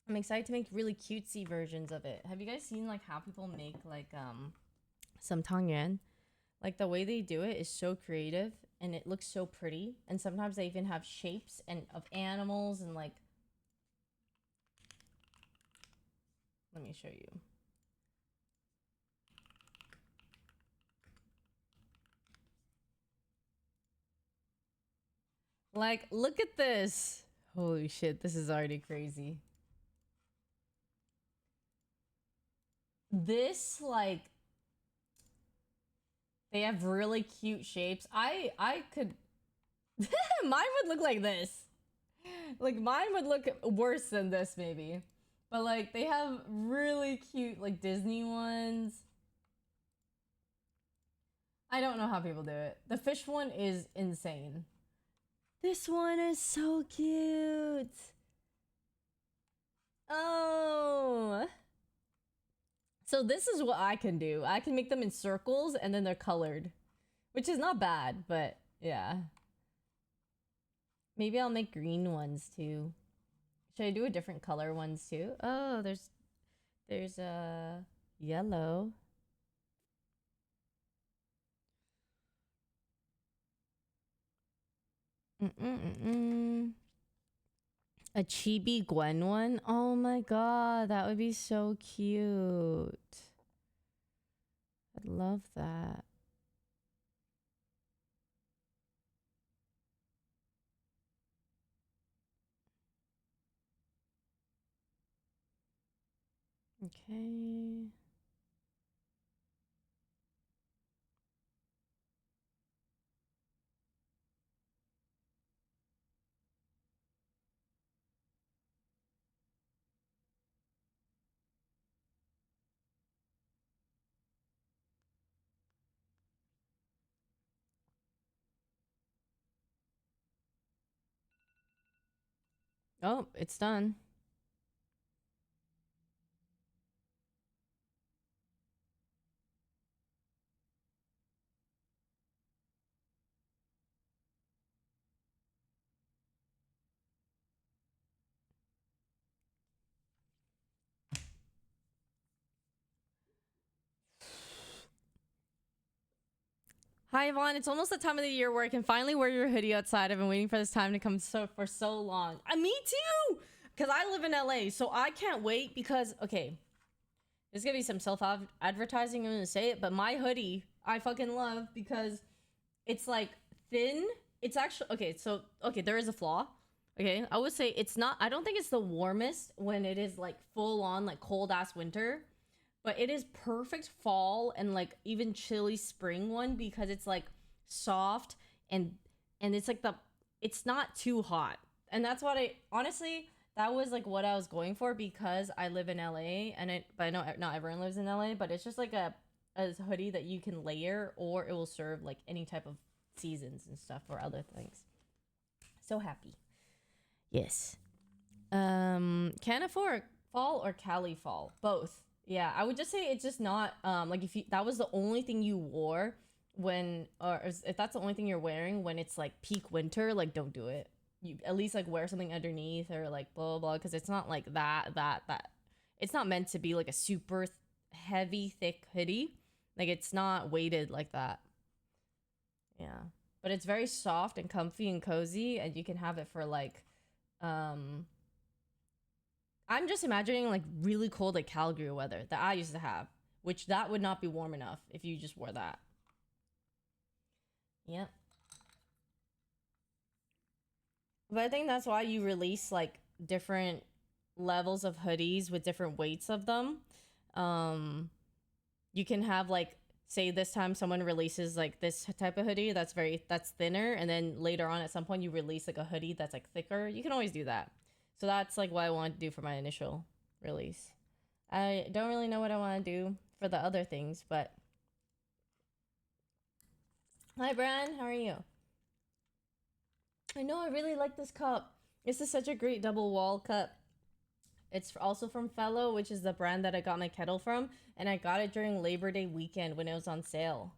I'm excited to make really cutesy versions of it. Have you guys seen like how people make like some tang yuan? Like the way they do it is so creative and it looks so pretty. And sometimes they even have shapes and of animals and like, let me show you. Like, look at this. Holy shit, this is already crazy. This, like, they have really cute shapes. I could Mine would look like this. Like mine would look worse than this maybe. But like they have really cute like Disney ones. I don't know how people do it. The fish one is insane. This one is so cute. Oh. So this is what I can do. I can make them in circles and then they're colored. Which is not bad, but yeah. Maybe I'll make green ones too. Should I do a different color ones too? Oh, there's a yellow. A chibi Gwen one? Oh my god, that would be so cute. I'd love that. Okay. Oh, it's done. Hi, Yvonne. It's almost the time of the year where I can finally wear your hoodie outside. I've been waiting for this time to come for so long. Me too! Because I live in LA, so I can't wait because, okay, there's going to be some self-advertising. I'm going to say it, but my hoodie, I fucking love because it's like thin. It's actually, okay, there is a flaw. Okay, I would say it's not, I don't think it's the warmest when it is like full on, like cold ass winter. But it is perfect fall and like even chilly spring one because it's like soft and it's like it's not too hot. And that's what that was like what I was going for because I live in LA but I know not everyone lives in LA, but it's just like a hoodie that you can layer or it will serve like any type of seasons and stuff or other things. So happy. Yes. Can't afford fall or Cali fall. Both. Yeah, I would just say it's just not like if that was the only thing you wore when or if that's the only thing you're wearing when it's like peak winter, like don't do it. You at least like wear something underneath or like blah blah blah because it's not like that it's not meant to be like a super heavy thick hoodie. Like it's not weighted like that. Yeah. But it's very soft and comfy and cozy and you can have it for like I'm just imagining like really cold like Calgary weather that I used to have, which that would not be warm enough if you just wore that. Yep. But I think that's why you release like different levels of hoodies with different weights of them. You can have like say this time someone releases like this type of hoodie that's thinner and then later on at some point you release like a hoodie that's like thicker. You can always do that. So that's like what I wanted to do for my initial release. I don't really know what I want to do for the other things, but hi Bran, how are you? I know I really like this cup. This is such a great double wall cup. It's also from Fellow, which is the brand that I got my kettle from, and I got it during Labor Day weekend when it was on sale.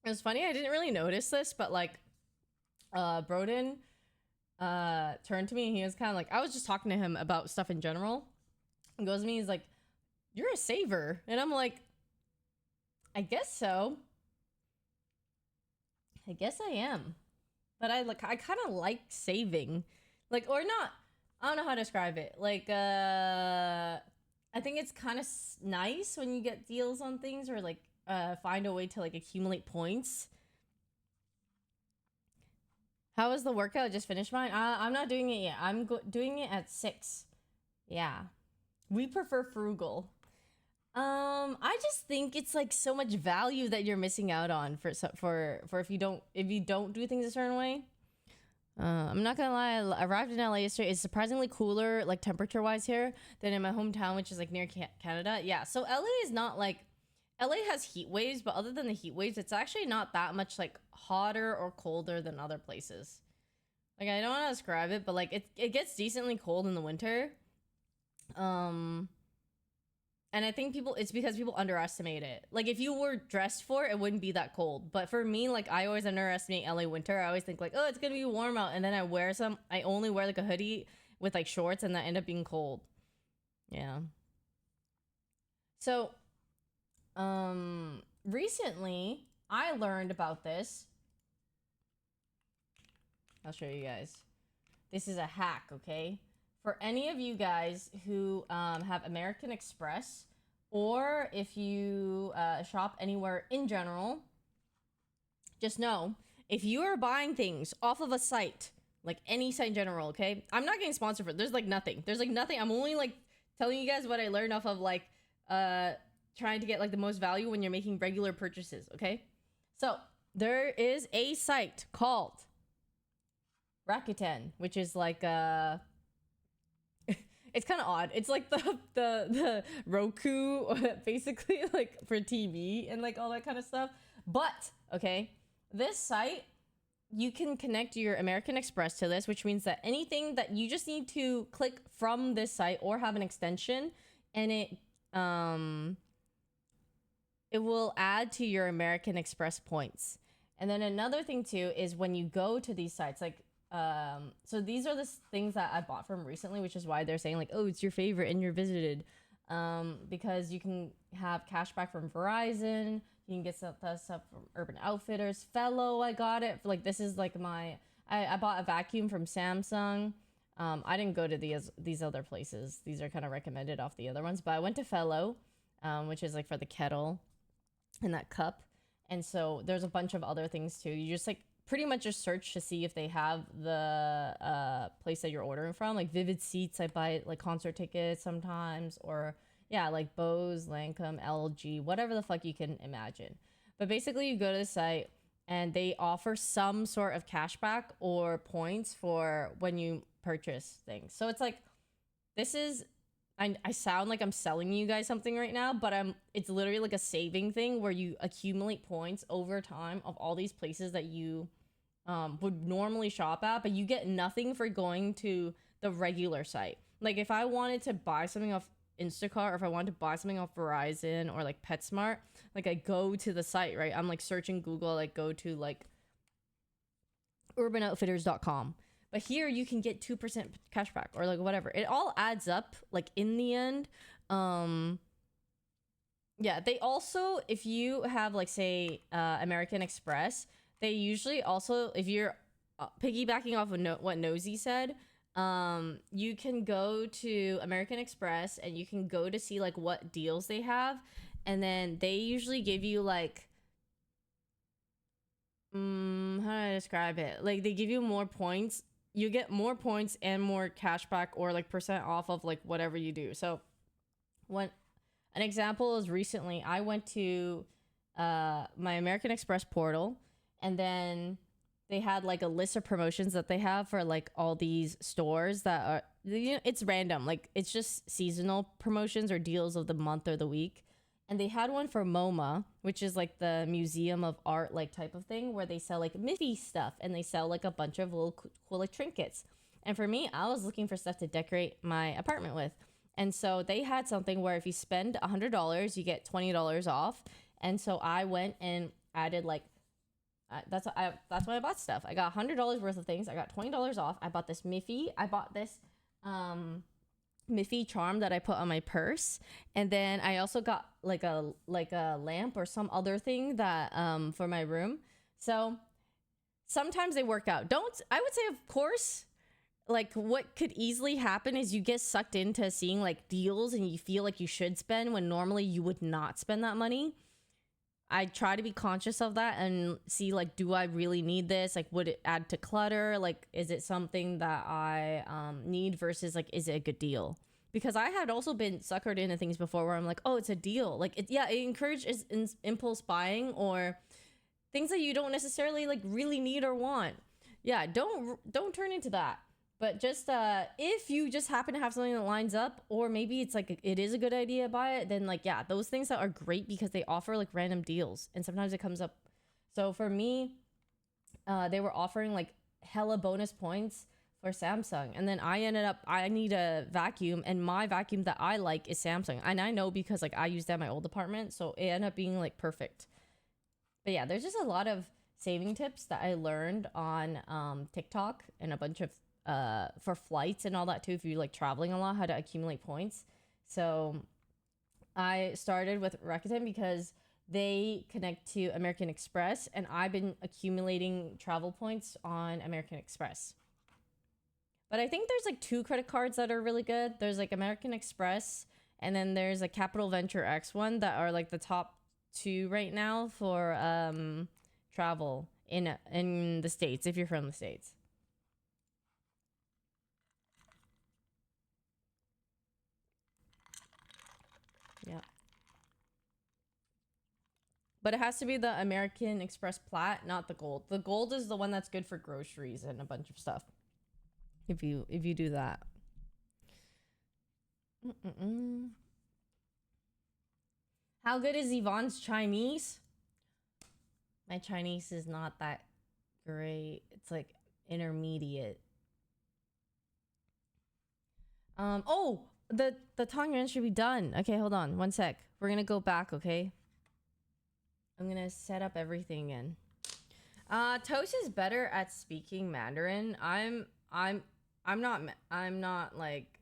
It was funny, I didn't really notice this, but like Broden turned to me and he was kind of like, I was just talking to him about stuff in general. He goes to me, he's like, "You're a saver," and I'm like, I guess so. I guess I am. But I kind of like saving. Like, or not. I don't know how to describe it. Like, I think it's kind of nice when you get deals on things or like find a way to like accumulate points. How was the workout? I just finished mine. I'm not doing it yet. I'm doing it at 6. Yeah. We prefer frugal. I just think it's like so much value that you're missing out on for if you don't do things a certain way. I'm not gonna lie, I arrived in LA yesterday. It's surprisingly cooler, like temperature wise here, than in my hometown, which is like near Canada. Yeah, so LA is not like LA has heat waves, but other than the heat waves, it's actually not that much like hotter or colder than other places. Like I don't want to describe it, but like it gets decently cold in the winter. Um, and I think it's because people underestimate it. Like if you were dressed for it, it wouldn't be that cold. But for me, like I always underestimate LA winter. I always think like, oh, it's gonna be warm out, and then I only wear like a hoodie with like shorts, and that end up being cold. Yeah. So, recently I learned about this. I'll show you guys. This is a hack, okay? For any of you guys who have American Express, or if you shop anywhere in general, just know, if you are buying things off of a site, like any site in general, okay? I'm not getting sponsored for it. There's like nothing. I'm only like telling you guys what I learned off of like trying to get like the most value when you're making regular purchases, okay? So there is a site called Rakuten, which is like it's kind of odd. It's like the Roku basically, like for TV and like all that kind of stuff. But okay, this site, you can connect your American Express to this, which means that anything that you just need to click from this site or have an extension, and it will add to your American Express points. And then another thing too is when you go to these sites, like so these are the things that I bought from recently, which is why they're saying like, oh, it's your favorite and you're visited, because you can have cash back from Verizon, you can get stuff from Urban Outfitters, Fellow. I got it like, this is like I bought a vacuum from Samsung. I didn't go to these other places. These are kind of recommended off the other ones, but I went to Fellow, which is like for the kettle and that cup. And so there's a bunch of other things too. You just like pretty much just search to see if they have the place that you're ordering from. Like Vivid Seats, I buy like concert tickets sometimes, or yeah, like Bose, Lancome, LG, whatever the fuck you can imagine. But basically you go to the site and they offer some sort of cashback or points for when you purchase things. So it's like, this is, I sound like I'm selling you guys something right now, but it's literally like a saving thing where you accumulate points over time of all these places that you would normally shop at, but you get nothing for going to the regular site. Like if I wanted to buy something off Instacart, or if I wanted to buy something off Verizon or like PetSmart, like I go to the site, right? I'm like searching Google, like go to like urbanoutfitters.com. But here you can get 2% cashback or like whatever. It all adds up like in the end. Yeah, they also, if you have like say American Express, they usually also, if you're piggybacking off of what Nosy said, you can go to American Express and you can go to see like what deals they have, and then they usually give you like how do I describe it? Like they give you more points. You get more points and more cashback or like percent off of like whatever you do. So when an example is recently I went to my American Express portal, and then they had like a list of promotions that they have for like all these stores that are, you know, it's random. Like it's just seasonal promotions or deals of the month or the week. And they had one for MoMA, which is like the Museum of Art like type of thing, where they sell like Miffy stuff and they sell like a bunch of little cool like trinkets. And for me, I was looking for stuff to decorate my apartment with. And so they had something where if you spend $100, you get $20 off. And so I went and added like, that's why I bought stuff. I got $100 worth of things. I got $20 off. I bought this Miffy. I bought this Miffy charm that I put on my purse, and then I also got like a lamp or some other thing that for my room. So sometimes they work out. I would say, of course, like what could easily happen is you get sucked into seeing like deals and you feel like you should spend when normally you would not spend that money. I try to be conscious of that and see like, do I really need this? Like, would it add to clutter? Like, is it something that I need versus like, is it a good deal? because I had also been suckered into things before where I'm like, oh, it's a deal. Like, it encourages impulse buying or things that you don't necessarily like really need or want. Yeah, don't turn into that. But just if you just happen to have something that lines up, or maybe it's like it is a good idea to buy it, then like yeah, those things that are great because they offer like random deals, and sometimes it comes up. So for me, they were offering like hella bonus points for Samsung, and then I need a vacuum, and my vacuum that I like is Samsung, and I know because like I used that in my old apartment, so it ended up being like perfect. But yeah, there's just a lot of saving tips that I learned on TikTok, and a bunch of for flights and all that too, if you're like traveling a lot, how to accumulate points. So I started with Rakuten because they connect to American Express, and I've been accumulating travel points on American Express. But I think there's like two credit cards that are really good. There's like American Express, and then there's a Capital Venture X one that are like the top two right now for travel in the States, if you're from the States. Yeah. But it has to be the American Express Plat, not the gold. The gold is the one that's good for groceries and a bunch of stuff. If you do that. How good is Yvonne's Chinese? My Chinese is not that great. It's like intermediate. Oh, the tang yuan should be done. Okay, hold on. One sec. We're gonna go back, okay? I'm gonna set up everything again. Toast is better at speaking Mandarin. I'm not like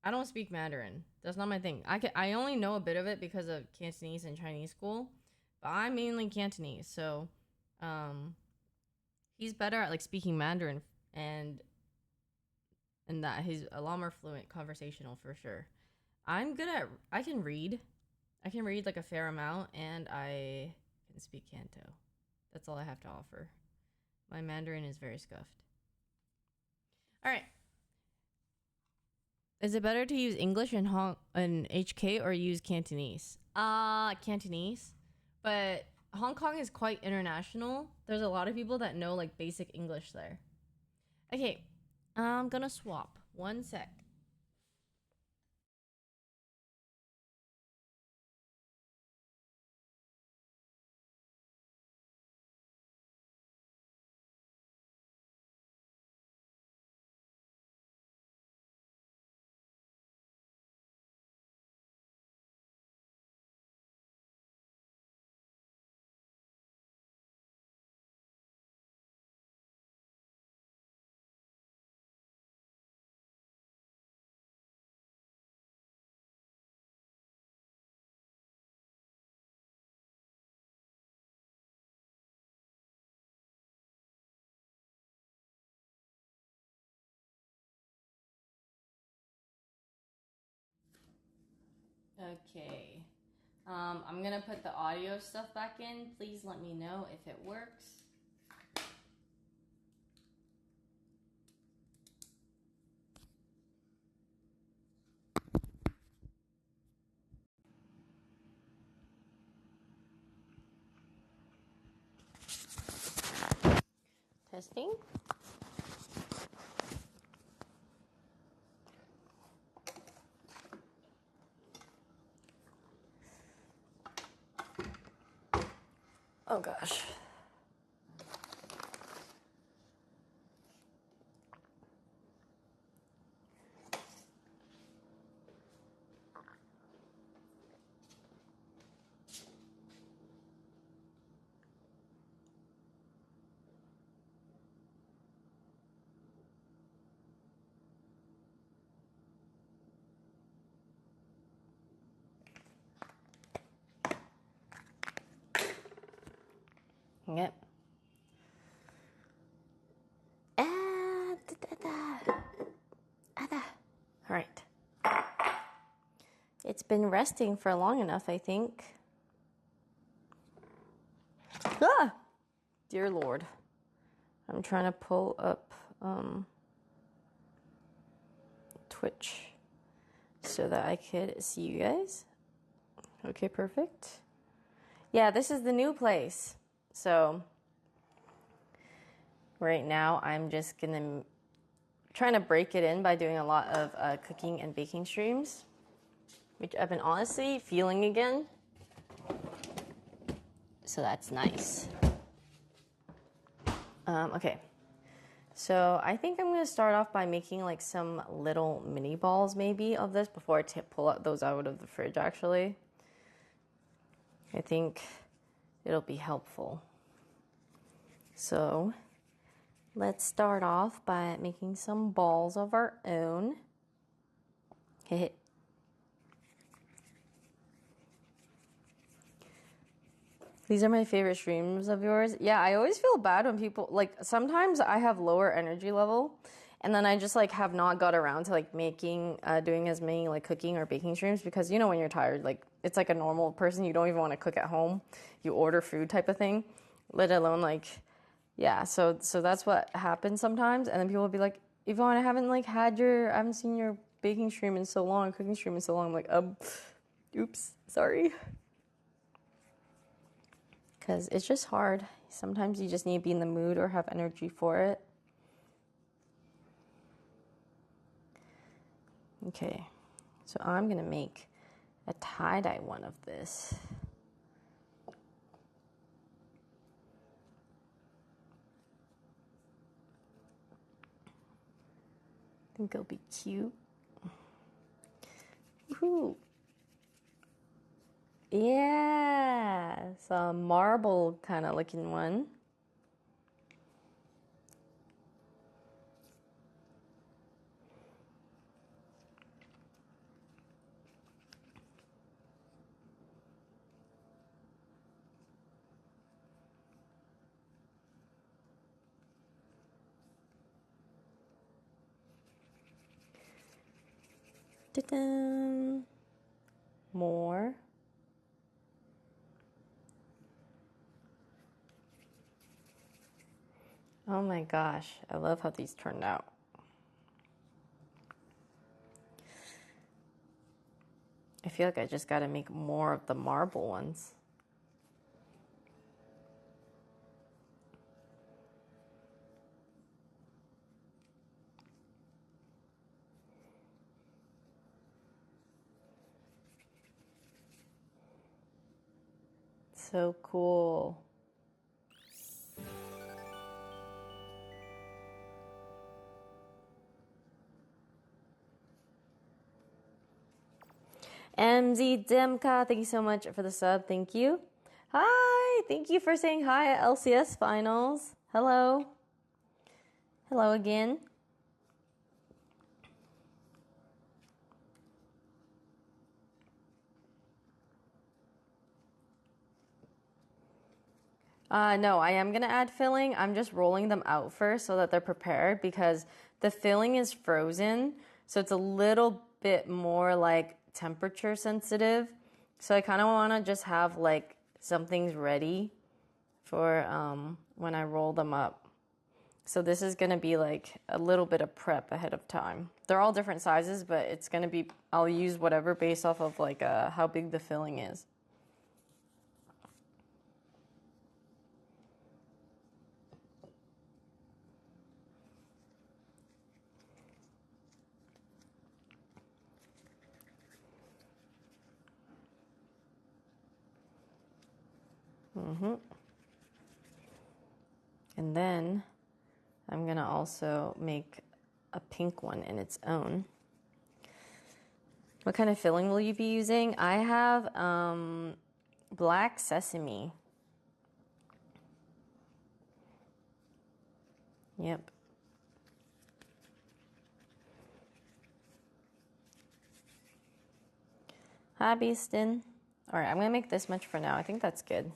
I don't speak Mandarin. That's not my thing. I only know a bit of it because of Cantonese and Chinese school, but I'm mainly Cantonese. So, he's better at like speaking Mandarin, and that he's a lot more fluent conversational for sure. I'm good at I can read. I can read like a fair amount, and I can speak Canto. That's all I have to offer. My Mandarin is very scuffed. All right. Is it better to use English in HK or use Cantonese? Cantonese. But Hong Kong is quite international. There's a lot of people that know like basic English there. Okay. I'm gonna swap. One sec. Okay. I'm gonna put the audio stuff back in. Please let me know if it works. Testing. Oh gosh. Yep. All right. It's been resting for long enough, I think. Ah! Dear Lord. I'm trying to pull up Twitch so that I could see you guys. Okay, perfect. Yeah, this is the new place. So right now I'm just gonna trying to break it in by doing a lot of cooking and baking streams, which I've been honestly feeling again. So that's nice. Okay. So I think I'm going to start off by making like some little mini balls maybe of this before I pull those out of the fridge actually. I think it'll be helpful. So let's start off by making some balls of our own. These are my favorite streams of yours. Yeah, I always feel bad when people, like, sometimes I have lower energy level, and then I just, like, have not got around to, like, doing as many, like, cooking or baking streams, because, you know, when you're tired, like, it's like a normal person, you don't even want to cook at home. You order food type of thing, let alone, like, yeah, so that's what happens sometimes, and then people will be like, Yvonne, I haven't seen your baking stream in so long, cooking stream in so long. I'm like, oops, sorry. Because it's just hard. Sometimes you just need to be in the mood or have energy for it. Okay, so I'm going to make a tie-dye one of this. I think it'll be cute. Woohoo! Yeah, it's a marble kind of looking one. Ta-da! More. Oh my gosh, I love how these turned out. I feel like I just got to make more of the marble ones. So cool. MZ Demka, thank you so much for the sub. Thank you. Hi, thank you for saying hi at LCS Finals. Hello. Hello again. No, I am going to add filling. I'm just rolling them out first so that they're prepared because the filling is frozen. So it's a little bit more like temperature sensitive. So I kind of want to just have like some things ready for when I roll them up. So this is going to be like a little bit of prep ahead of time. They're all different sizes, but it's going to be, I'll use whatever based off of like how big the filling is. And then I'm going to also make a pink one in its own. What kind of filling will you be using? I have black sesame. Yep. Hi, Beastin. All right, I'm going to make this much for now. I think that's good.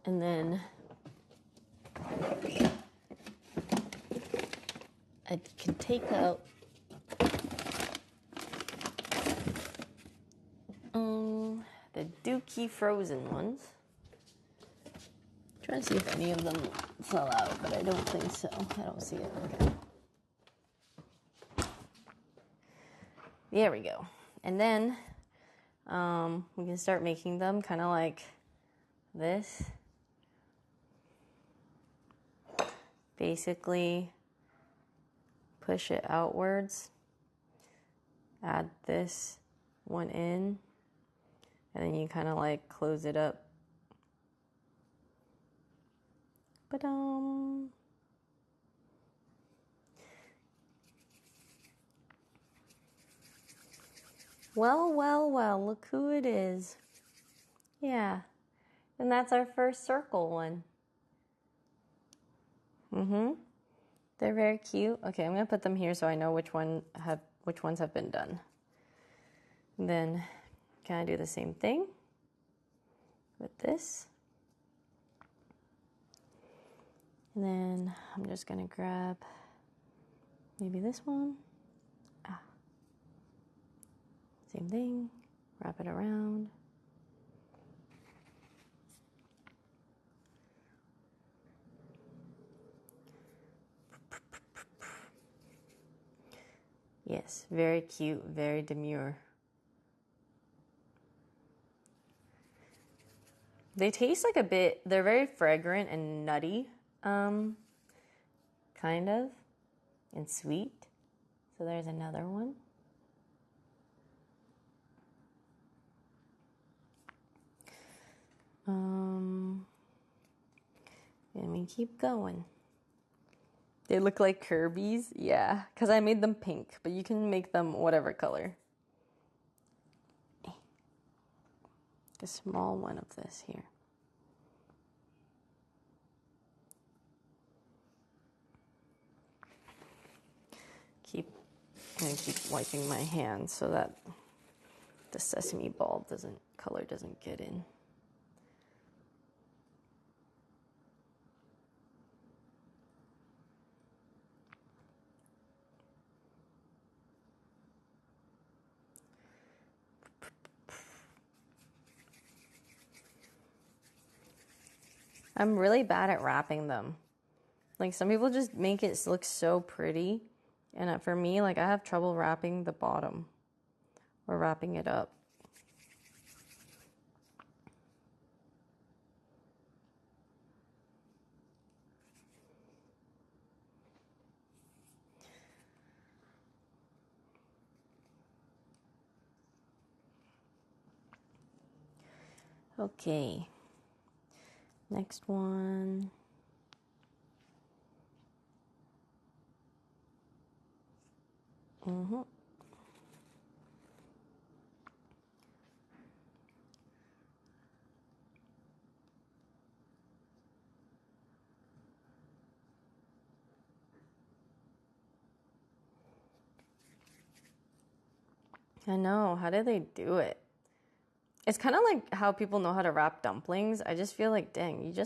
And then I can take out the Dookie frozen ones. Trying to see if any of them fell out, but I don't think so. I don't see it. Okay. There we go. And then we can start making them kind of like this. Basically, push it outwards. Add this one in. And then you kind of like close it up. Ba-dum. Well, well, well, look who it is. Yeah. And that's our first circle one. They're very cute. Okay, I'm going to put them here so I know which ones have been done. And then can I do the same thing with this? And then I'm just going to grab maybe this one. Same thing. Wrap it around. Yes, very cute, very demure. They taste like they're very fragrant and nutty, kind of, and sweet. So there's another one. And we keep going. They look like Kirby's, yeah, because I made them pink, but you can make them whatever color. A small one of this here. I'm gonna keep wiping my hands so that the sesame ball color doesn't get in. I'm really bad at wrapping them. Like some people just make it look so pretty. And for me, like I have trouble wrapping the bottom or wrapping it up. Okay. Next one. I know. How do they do it? It's kind of like how people know how to wrap dumplings. I just feel like, dang, you're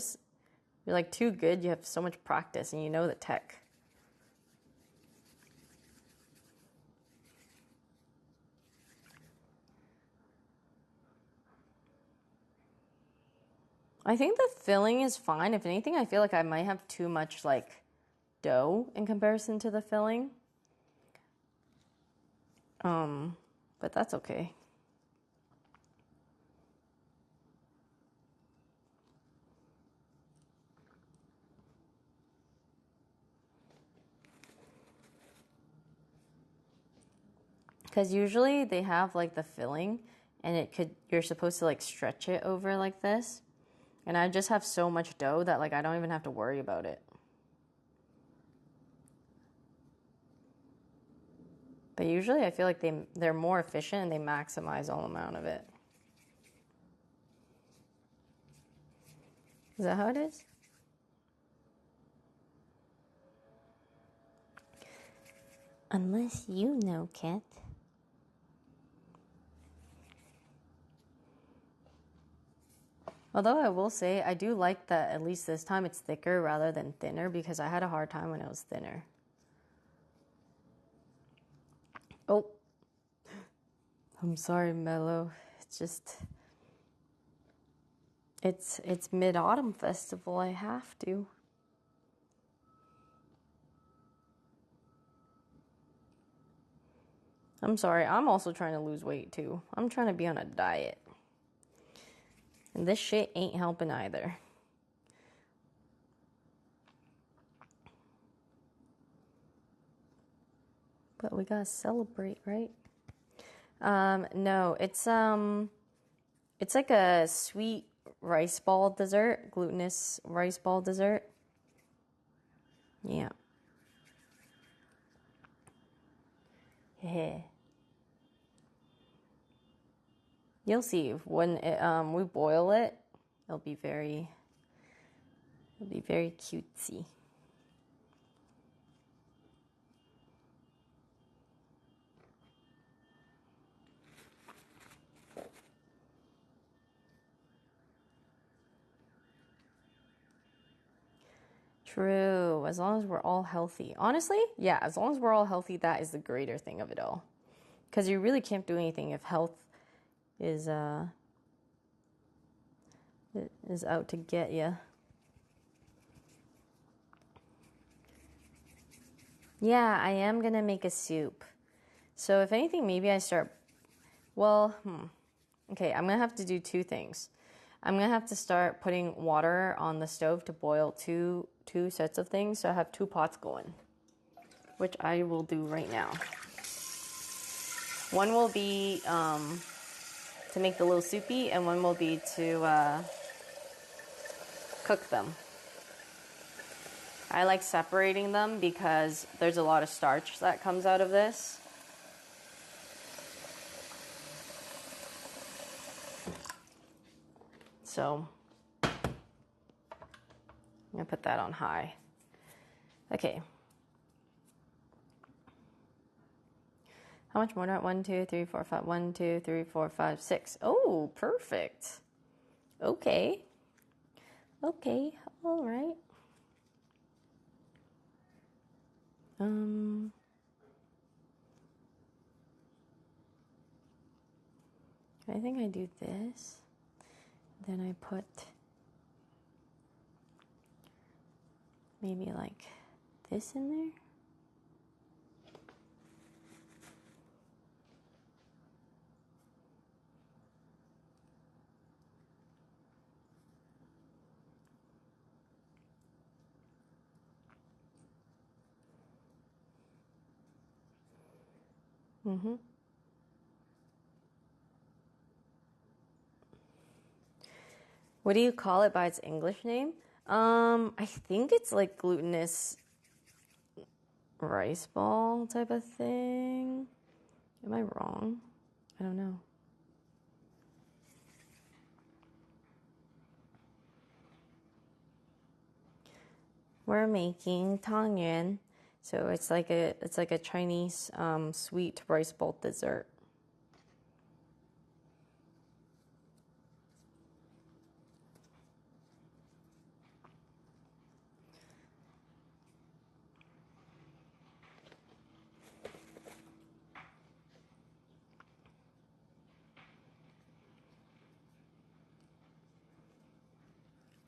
like too good. You have so much practice and you know the tech. I think the filling is fine. If anything, I feel like I might have too much like dough in comparison to the filling. But that's okay. Because usually they have like the filling and you're supposed to like stretch it over like this. And I just have so much dough that like I don't even have to worry about it. But usually I feel like they're more efficient and they maximize all amount of it. Is that how it is? Unless you know, Kat. Although I will say, I do like that at least this time it's thicker rather than thinner because I had a hard time when it was thinner. Oh, I'm sorry, Mello. It's just, it's Mid-Autumn Festival. I have to. I'm sorry, I'm also trying to lose weight too. I'm trying to be on a diet. And this shit ain't helping either. But we gotta celebrate, right? No, it's like a sweet rice ball dessert, glutinous rice ball dessert. Yeah. Yeah. You'll see when we boil it, it'll be very cutesy. True. As long as we're all healthy. Honestly, yeah, as long as we're all healthy, that is the greater thing of it all. Because you really can't do anything if health is out to get you. Yeah, I am gonna make a soup. So if anything, maybe I start. Well, okay, I'm gonna have to do two things. I'm gonna have to start putting water on the stove to boil two sets of things. So I have 2 pots going, which I will do right now. One will be to make the little soupy, and one will be to cook them. I like separating them because there's a lot of starch that comes out of this. So I'm gonna put that on high. Okay. How much more do I want? 1, 2, 3, 4, 5. 1, 2, 3, 4, 5, 6. Oh, perfect. Okay. Okay. All right. I think I do this. Then I put maybe like this in there. What do you call it by its English name? I think it's like glutinous rice ball type of thing. Am I wrong? I don't know. We're making tang yuan, so it's like a Chinese sweet rice ball dessert.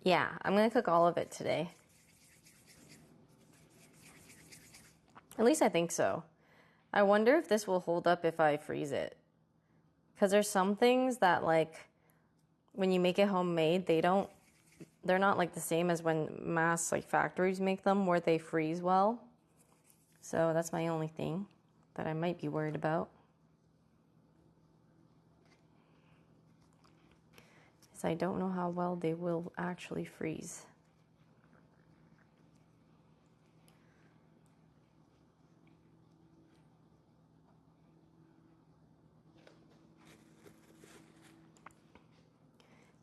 Yeah, I'm gonna cook all of it today. At least I think so. I wonder if this will hold up if I freeze it. Because there's some things that, like, when you make it homemade, they're not like the same as when mass, like, factories make them where they freeze well. So that's my only thing that I might be worried about. Is I don't know how well they will actually freeze.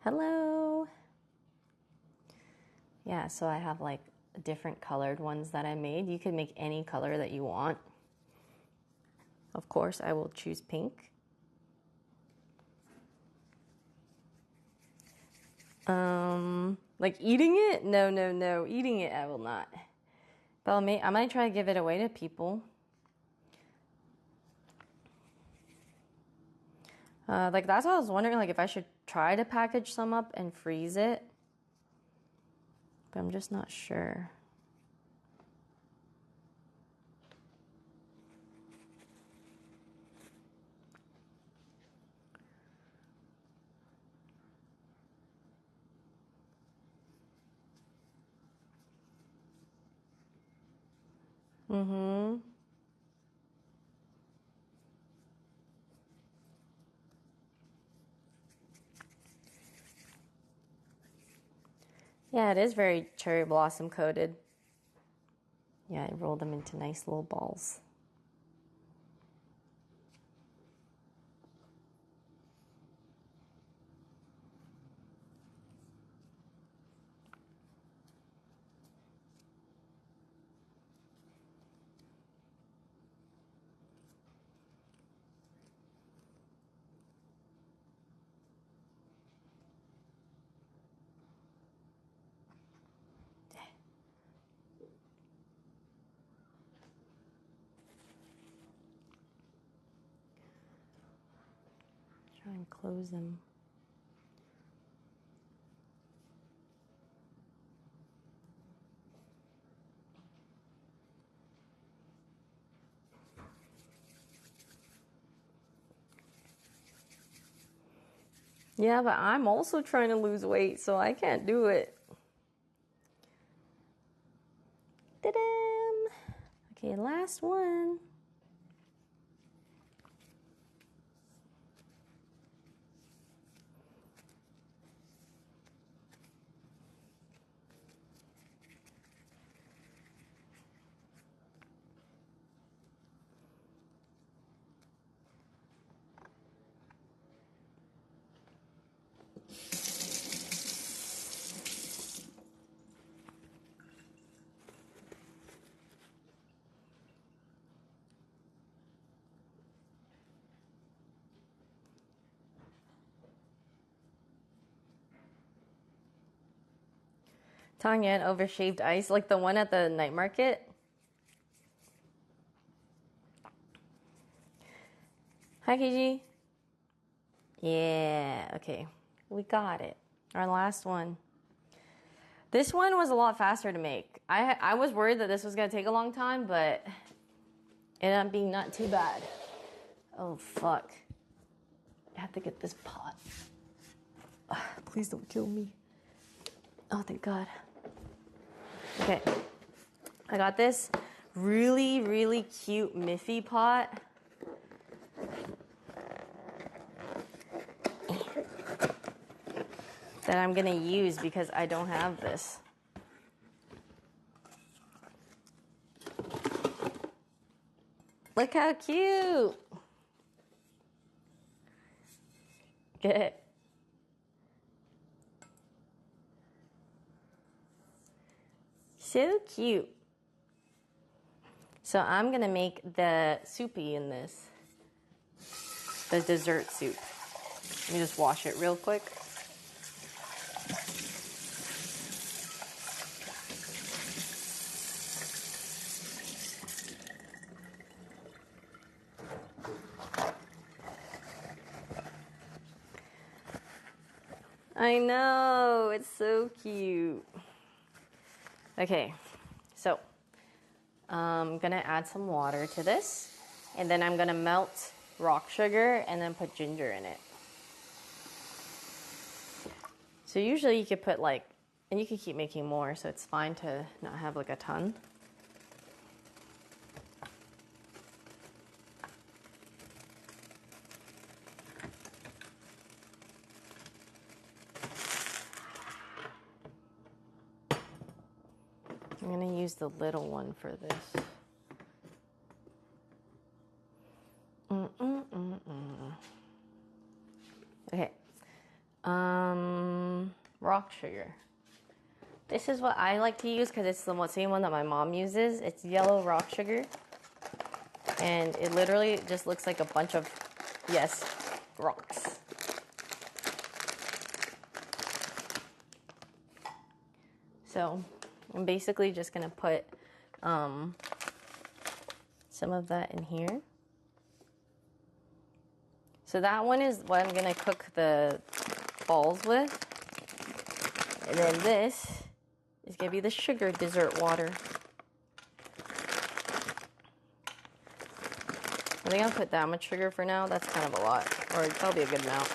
Hello. Yeah, so I have like different colored ones that I made. You can make any color that you want. Of course, I will choose pink. Like eating it? No. Eating it, I will not. But I might try to give it away to people. Like that's what I was wondering, like if I should try to package some up and freeze it. But I'm just not sure. Mm-hmm. Yeah, it is very cherry blossom coated. Yeah, I rolled them into nice little balls. Try and close them. Yeah, but I'm also trying to lose weight, so I can't do it. Ta-da! Okay, last one. Tang Yuan over shaved ice, like the one at the night market. Hi, KG. Yeah, okay. We got it. Our last one. This one was a lot faster to make. I was worried that this was going to take a long time, but it ended up being not too bad. Oh, fuck. I have to get this pot. Please don't kill me. Oh, thank God. Okay. I got this really, really cute Miffy pot. That I'm gonna use because I don't have this. Look how cute! Good. So cute. So I'm gonna make the soupy in this. The dessert soup. Let me just wash it real quick. I know, it's so cute. Okay, so I'm gonna add some water to this, and then I'm gonna melt rock sugar and then put ginger in it. So usually you could put like, and you can keep making more, so it's fine to not have like a ton. I'm gonna use the little one for this. Okay. Rock sugar. This is what I like to use because it's the same one that my mom uses. It's yellow rock sugar. And it literally just looks like a bunch of, yes, rocks. So I'm basically just gonna put some of that in here. So that one is what I'm gonna cook the balls with. And then this is gonna be the sugar dessert water. I think I'll put that much sugar for now. That's kind of a lot, or that'll be a good amount.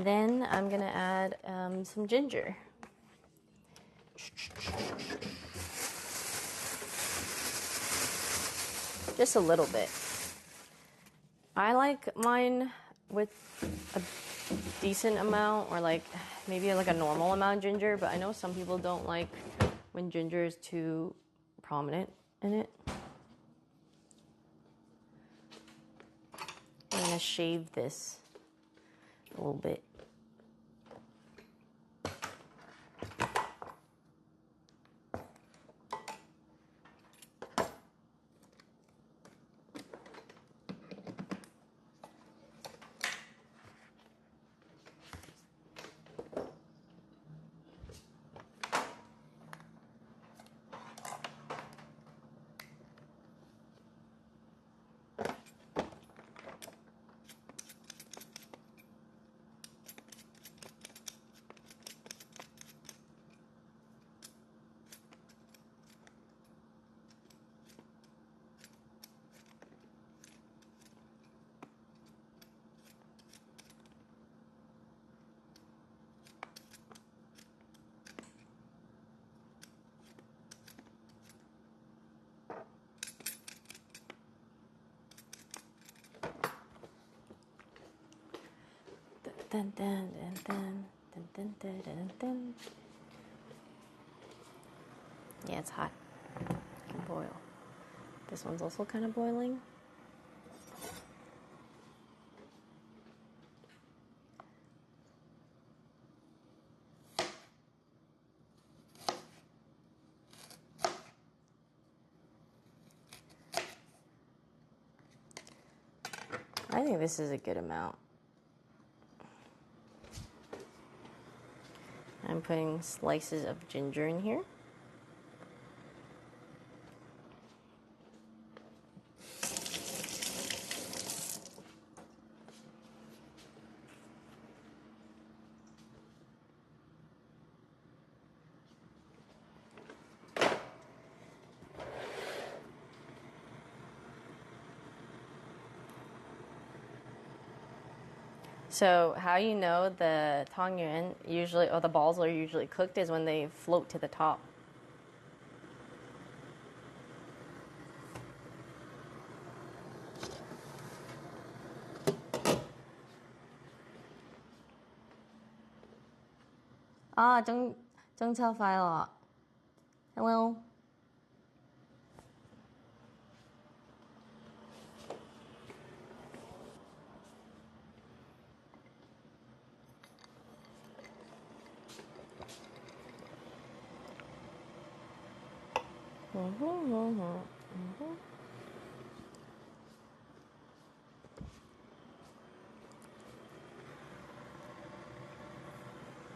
And then I'm gonna add some ginger. Just a little bit. I like mine with a decent amount, or like maybe like a normal amount of ginger, but I know some people don't like when ginger is too prominent in it. I'm gonna shave this a little bit. Dun, dun, dun, dun, dun, dun, dun, dun, dun. Yeah, it's hot. It can boil. This one's also kind of boiling. I think this is a good amount. I'm putting slices of ginger in here. So how you know the tang yuan usually, or the balls are usually cooked, is when they float to the top. Ah, 中秋快樂. Hello.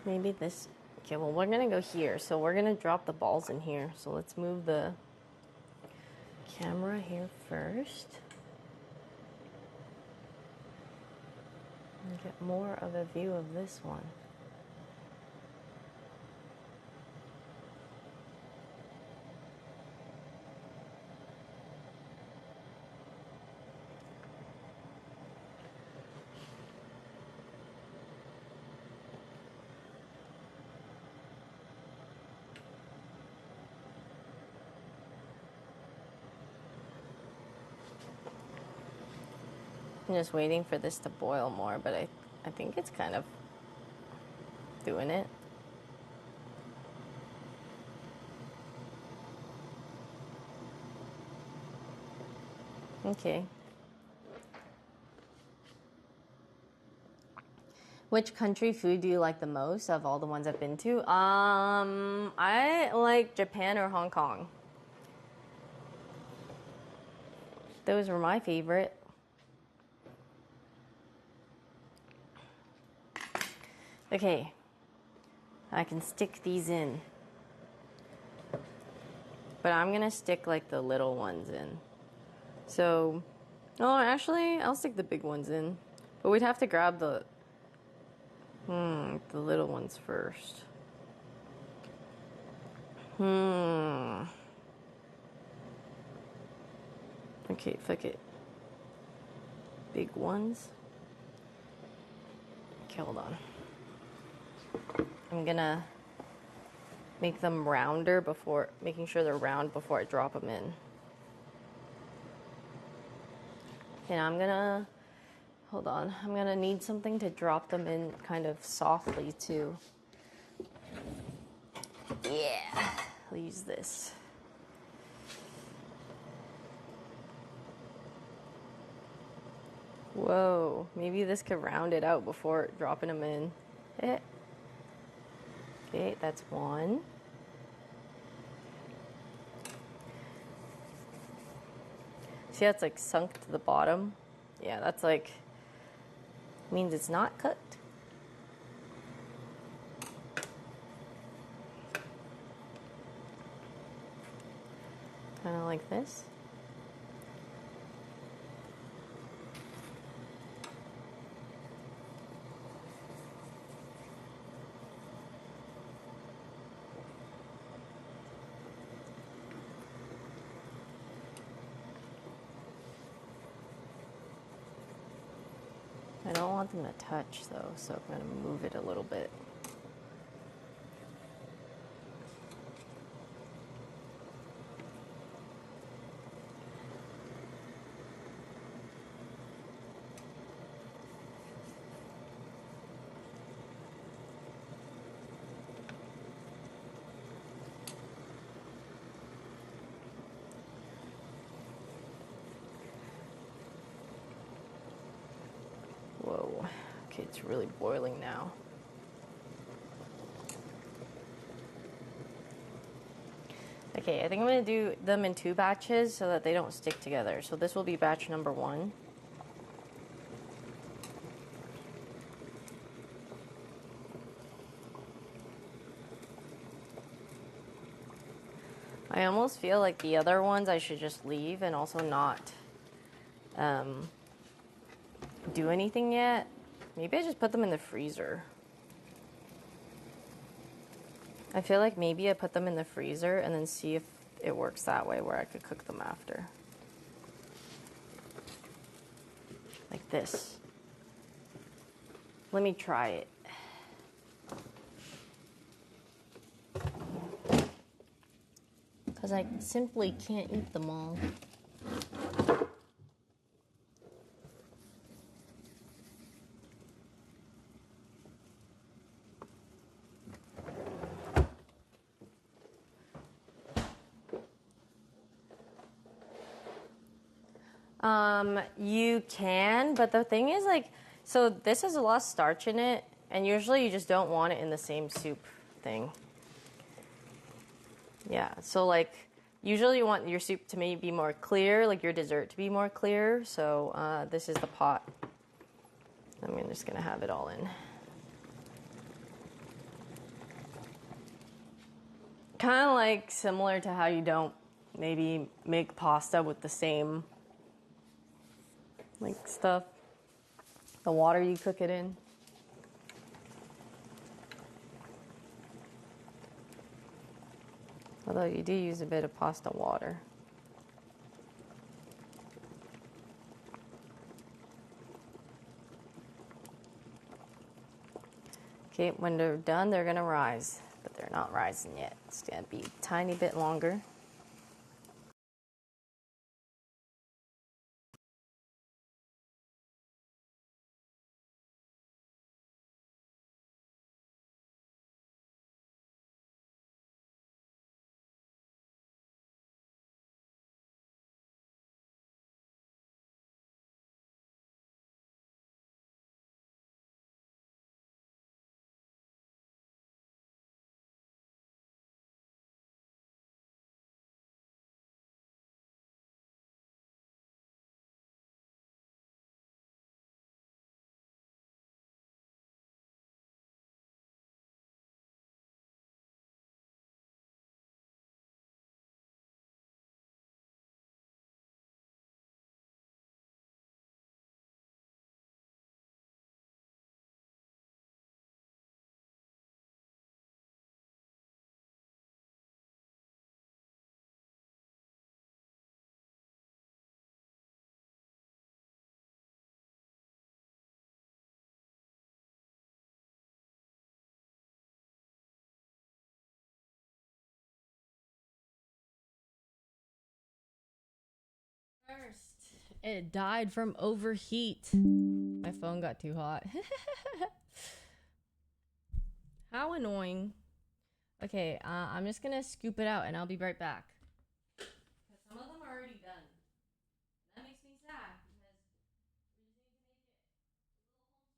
Maybe this. Okay, well, we're gonna go here. So we're gonna drop the balls in here. So let's move the camera here first. And get more of a view of this one. I'm just waiting for this to boil more, but I think it's kind of doing it. Okay. Which country food do you like the most of all the ones I've been to? I like Japan or Hong Kong. Those were my favorite. Okay, I can stick these in. But I'm gonna stick like the little ones in. So, oh, actually, I'll stick the big ones in. But we'd have to grab the little ones first. Okay, fuck it. Big ones. Okay, hold on. I'm gonna make them rounder before, making sure they're round before I drop them in. And I'm gonna, hold on, I'm gonna need something to drop them in kind of softly too. Yeah, I'll use this. Whoa, maybe this could round it out before dropping them in. Okay, that's one. See how it's like sunk to the bottom? Yeah, that's like, means it's not cooked. Kind of like this. I don't want them to touch though, so I'm going to move it a little bit. Whoa, okay, it's really boiling now. Okay, I think I'm going to do them in 2 batches so that they don't stick together. So this will be batch number 1. I almost feel like the other ones I should just leave and also not do anything yet. Maybe I just put them in the freezer. I feel like maybe I put them in the freezer and then see if it works that way where I could cook them after. Like this. Let me try it. Because I simply can't eat them all. You can, but the thing is, like, so this has a lot of starch in it, and usually you just don't want it in the same soup thing. Yeah, so like, usually you want your soup to maybe be more clear, like your dessert to be more clear, so this is the pot. I'm just gonna have it all in. Kind of like similar to how you don't maybe make pasta with the same like stuff, the water you cook it in. Although you do use a bit of pasta water. Okay, when they're done, they're gonna rise, but they're not rising yet. It's gonna be a tiny bit longer. First, it died from overheat. My phone got too hot. How annoying. Okay, I'm just gonna scoop it out and I'll be right back. Because some of them are already done. That makes me sad because we just need to make it a little home stretch.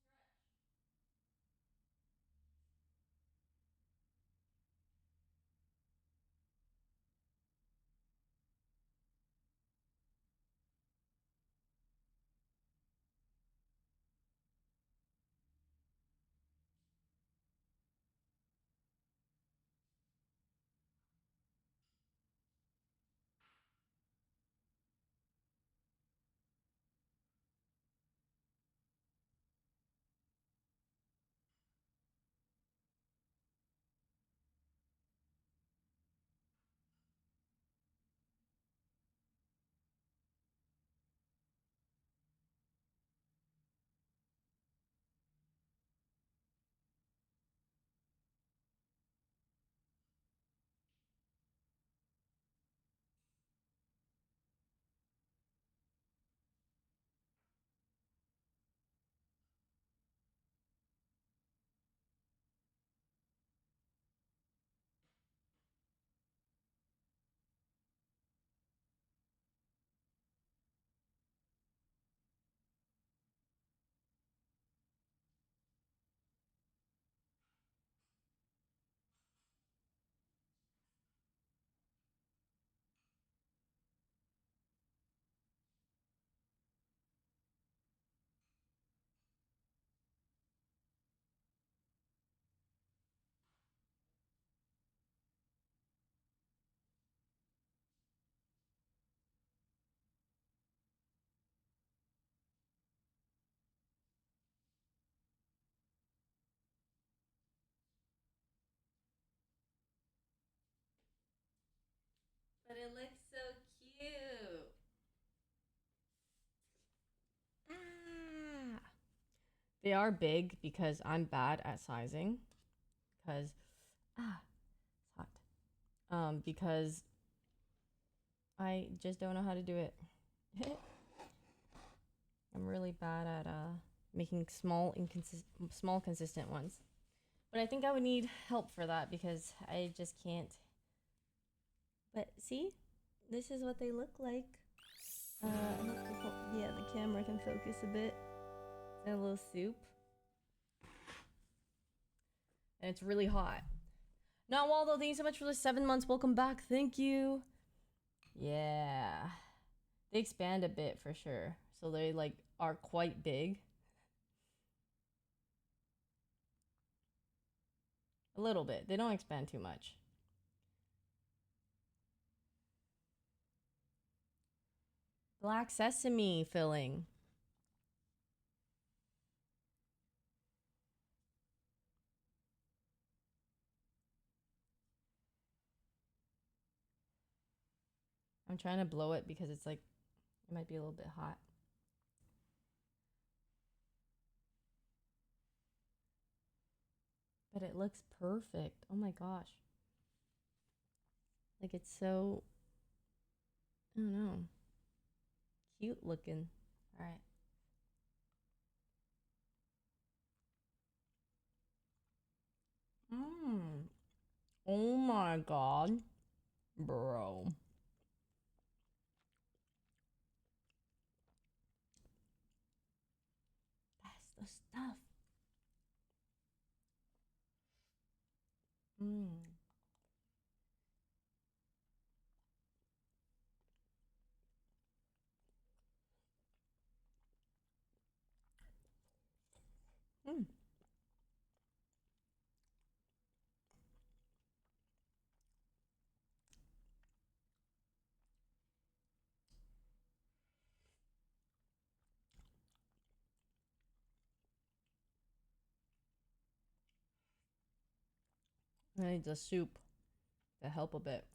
But it looks so cute. Ah. They are big because I'm bad at sizing. Because it's hot. Because I just don't know how to do it. I'm really bad at making small consistent ones. But I think I would need help for that because I just can't. But see, this is what they look like. Yeah, the camera can focus a bit. It's a little soup. And it's really hot. Not Waldo, thank you so much for the 7 months. Welcome back. Thank you. Yeah. They expand a bit for sure. So they like are quite big. A little bit. They don't expand too much. Black sesame filling. I'm trying to blow it because it's like, it might be a little bit hot. But it looks perfect. Oh my gosh. Like it's so, I don't know, cute looking. All right. Oh my god. Bro. That's the stuff. Mmm. Mmm. I need the soup to help a bit.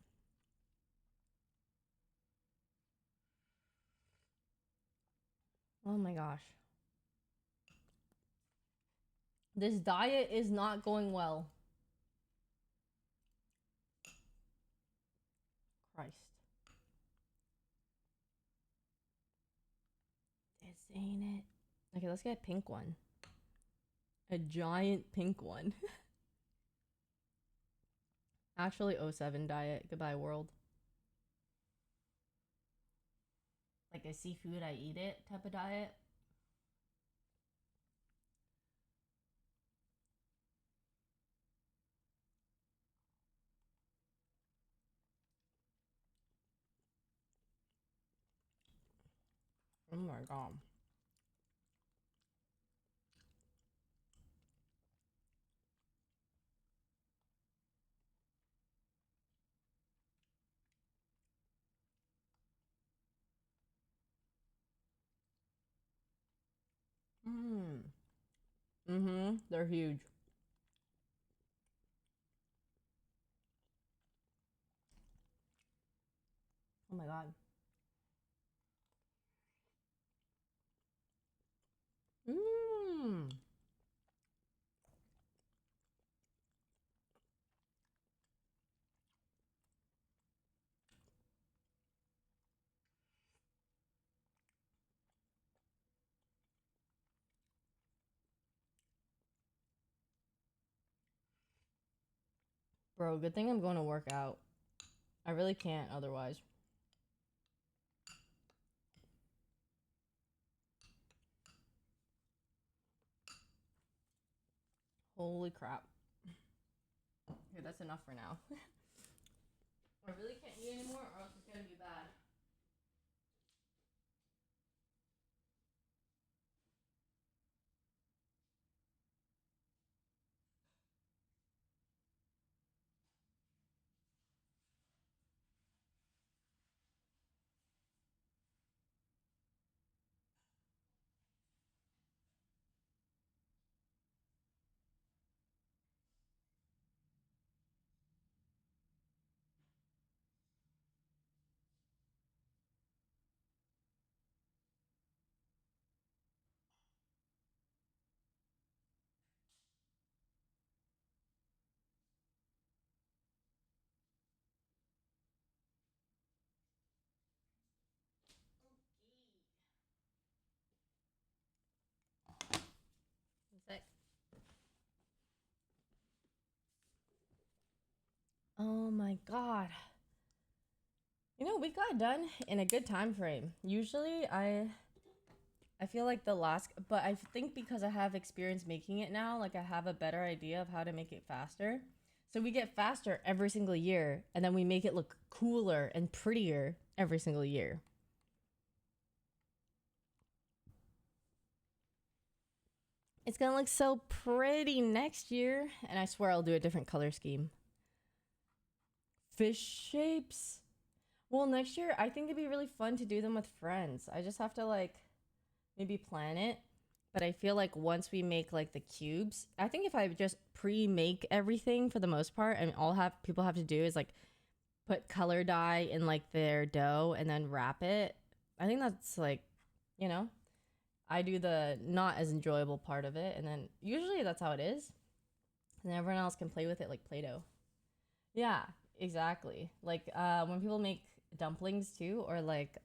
Oh my gosh. This diet is not going well. Christ. it's saying it. Okay, let's get a pink one. A giant pink one. Actually, 07 diet. Goodbye, world. Like a seafood, I eat it type of diet. Oh my god. Mmm. Mm-hmm. They're huge. Oh my god. Mmm. Bro, good thing I'm going to work out. I really can't otherwise. Holy crap. Okay, that's enough for now. I really can't eat anymore or else it's gonna be bad. One sec. Oh my god. You know, we got done in a good time frame. Usually I feel like the last, but I think because I have experience making it now, like I have a better idea of how to make it faster. So we get faster every single year and then we make it look cooler and prettier every single year. It's gonna look so pretty next year, and I swear I'll do a different color scheme. Fish shapes. Well, next year I think it'd be really fun to do them with friends. I just have to like maybe plan it. But I feel like once we make like the cubes, I think if I just pre-make everything for the most part, and all have people have to do is like put color dye in like their dough and then wrap it. I think that's like, you know, I do the not as enjoyable part of it, and then usually that's how it is. And everyone else can play with it like Play-Doh. Yeah, exactly. Like when people make dumplings too, or like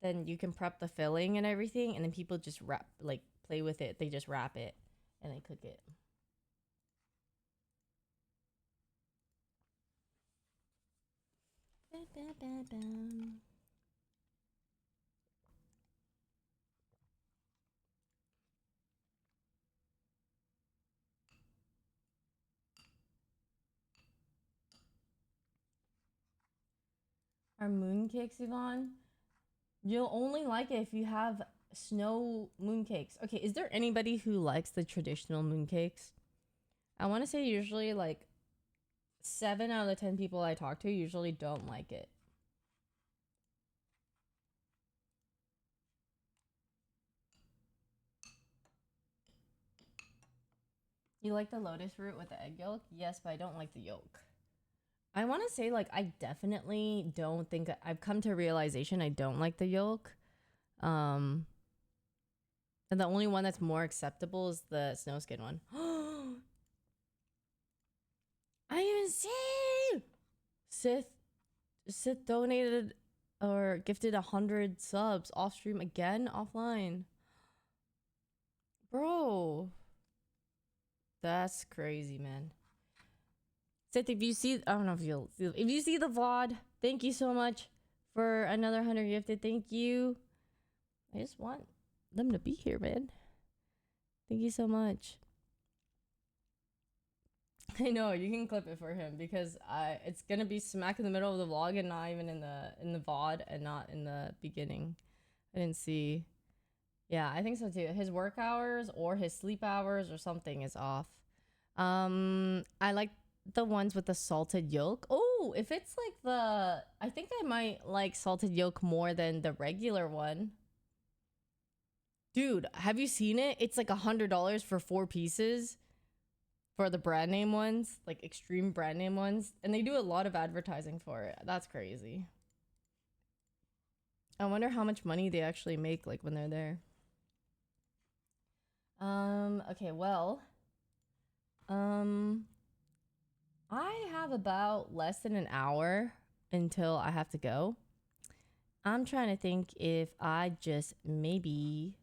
then you can prep the filling and everything, and then people just wrap like play with it. They just wrap it and they cook it. Ba, ba, ba, ba. Are mooncakes, Yvonne? You'll only like it if you have snow mooncakes. Okay, is there anybody who likes the traditional mooncakes? I want to say usually like 7 out of the 10 people I talk to usually don't like it. You like the lotus root with the egg yolk? Yes, but I don't like the yolk. I want to say like I definitely don't think I've come to a realization I don't like the yolk. Um and the only one that's more acceptable is the snow skin one. I even see Sith donated or gifted 100 subs off stream again, offline. Bro, that's crazy, man. Seth, if you see, I don't know if you see the VOD, thank you so much for another 100 gifted. Thank you. I just want them to be here, man. Thank you so much. I know you can clip it for him because it's gonna be smack in the middle of the vlog and not even in the VOD and not in the beginning. I didn't see. Yeah, I think so too. His work hours or his sleep hours or something is off. I like the ones with the salted yolk. Oh, if it's like I think I might like salted yolk more than the regular one. Dude, have you seen it? It's like $100 for 4 pieces for the brand name ones, like extreme brand name ones. And they do a lot of advertising for it. That's crazy. I wonder how much money they actually make like when they're there. Okay, well, I have about less than an hour until I have to go. I'm trying to think if I just maybe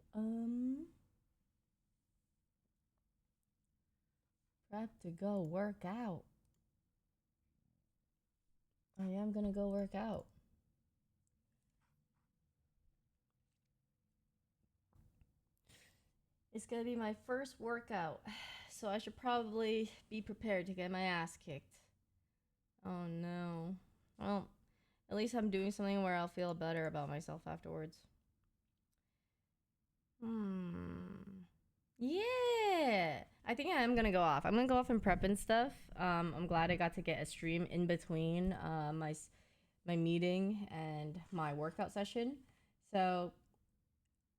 prep to go work out. I am gonna go work out. It's gonna be my first workout, so I should probably be prepared to get my ass kicked. Oh no. Well, at least I'm doing something where I'll feel better about myself afterwards. Yeah. I think I am gonna go off. I'm gonna go off and prep and stuff. I'm glad I got to get a stream in between my meeting and my workout session. So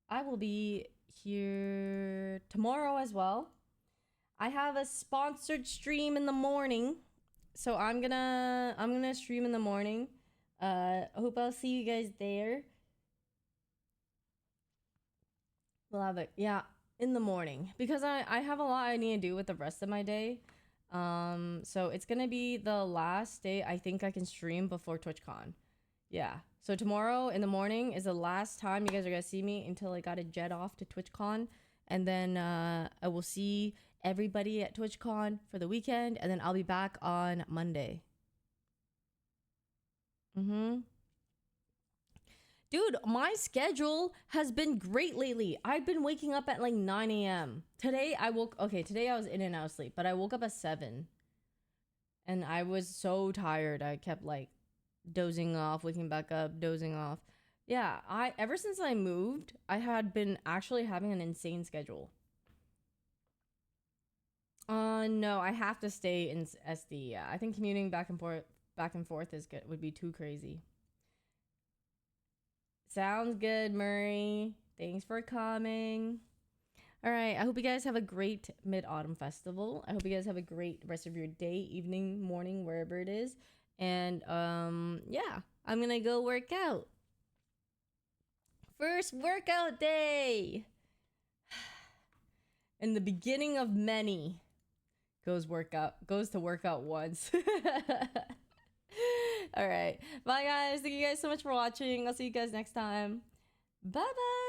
I will be here tomorrow as well. I have a sponsored stream in the morning. So I'm gonna stream in the morning. I hope I'll see you guys there. We'll have it, yeah, in the morning because I have a lot I need to do with the rest of my day. So it's gonna be the last day I think I can stream before TwitchCon. Yeah. So tomorrow in the morning is the last time you guys are gonna see me until I gotta jet off to TwitchCon, and then I will see everybody at TwitchCon for the weekend, and then I'll be back on Monday. Dude, my schedule has been great lately. I've been waking up at like 9 a.m. Today I was in and out of sleep, but I woke up at 7. And I was so tired. I kept like dozing off, waking back up, dozing off. Yeah, ever since I moved, I had been actually having an insane schedule. No, I have to stay in SD. Yeah, I think commuting back and forth is good. Would be too crazy. Sounds good, Murray. Thanks for coming. All right, I hope you guys have a great Mid-Autumn Festival. I hope you guys have a great rest of your day, evening, morning, wherever it is. And yeah, I'm gonna go work out. First workout day. In the beginning of many, goes to workout once. All right, bye guys. Thank you guys so much for watching. I'll see you guys next time. Bye bye.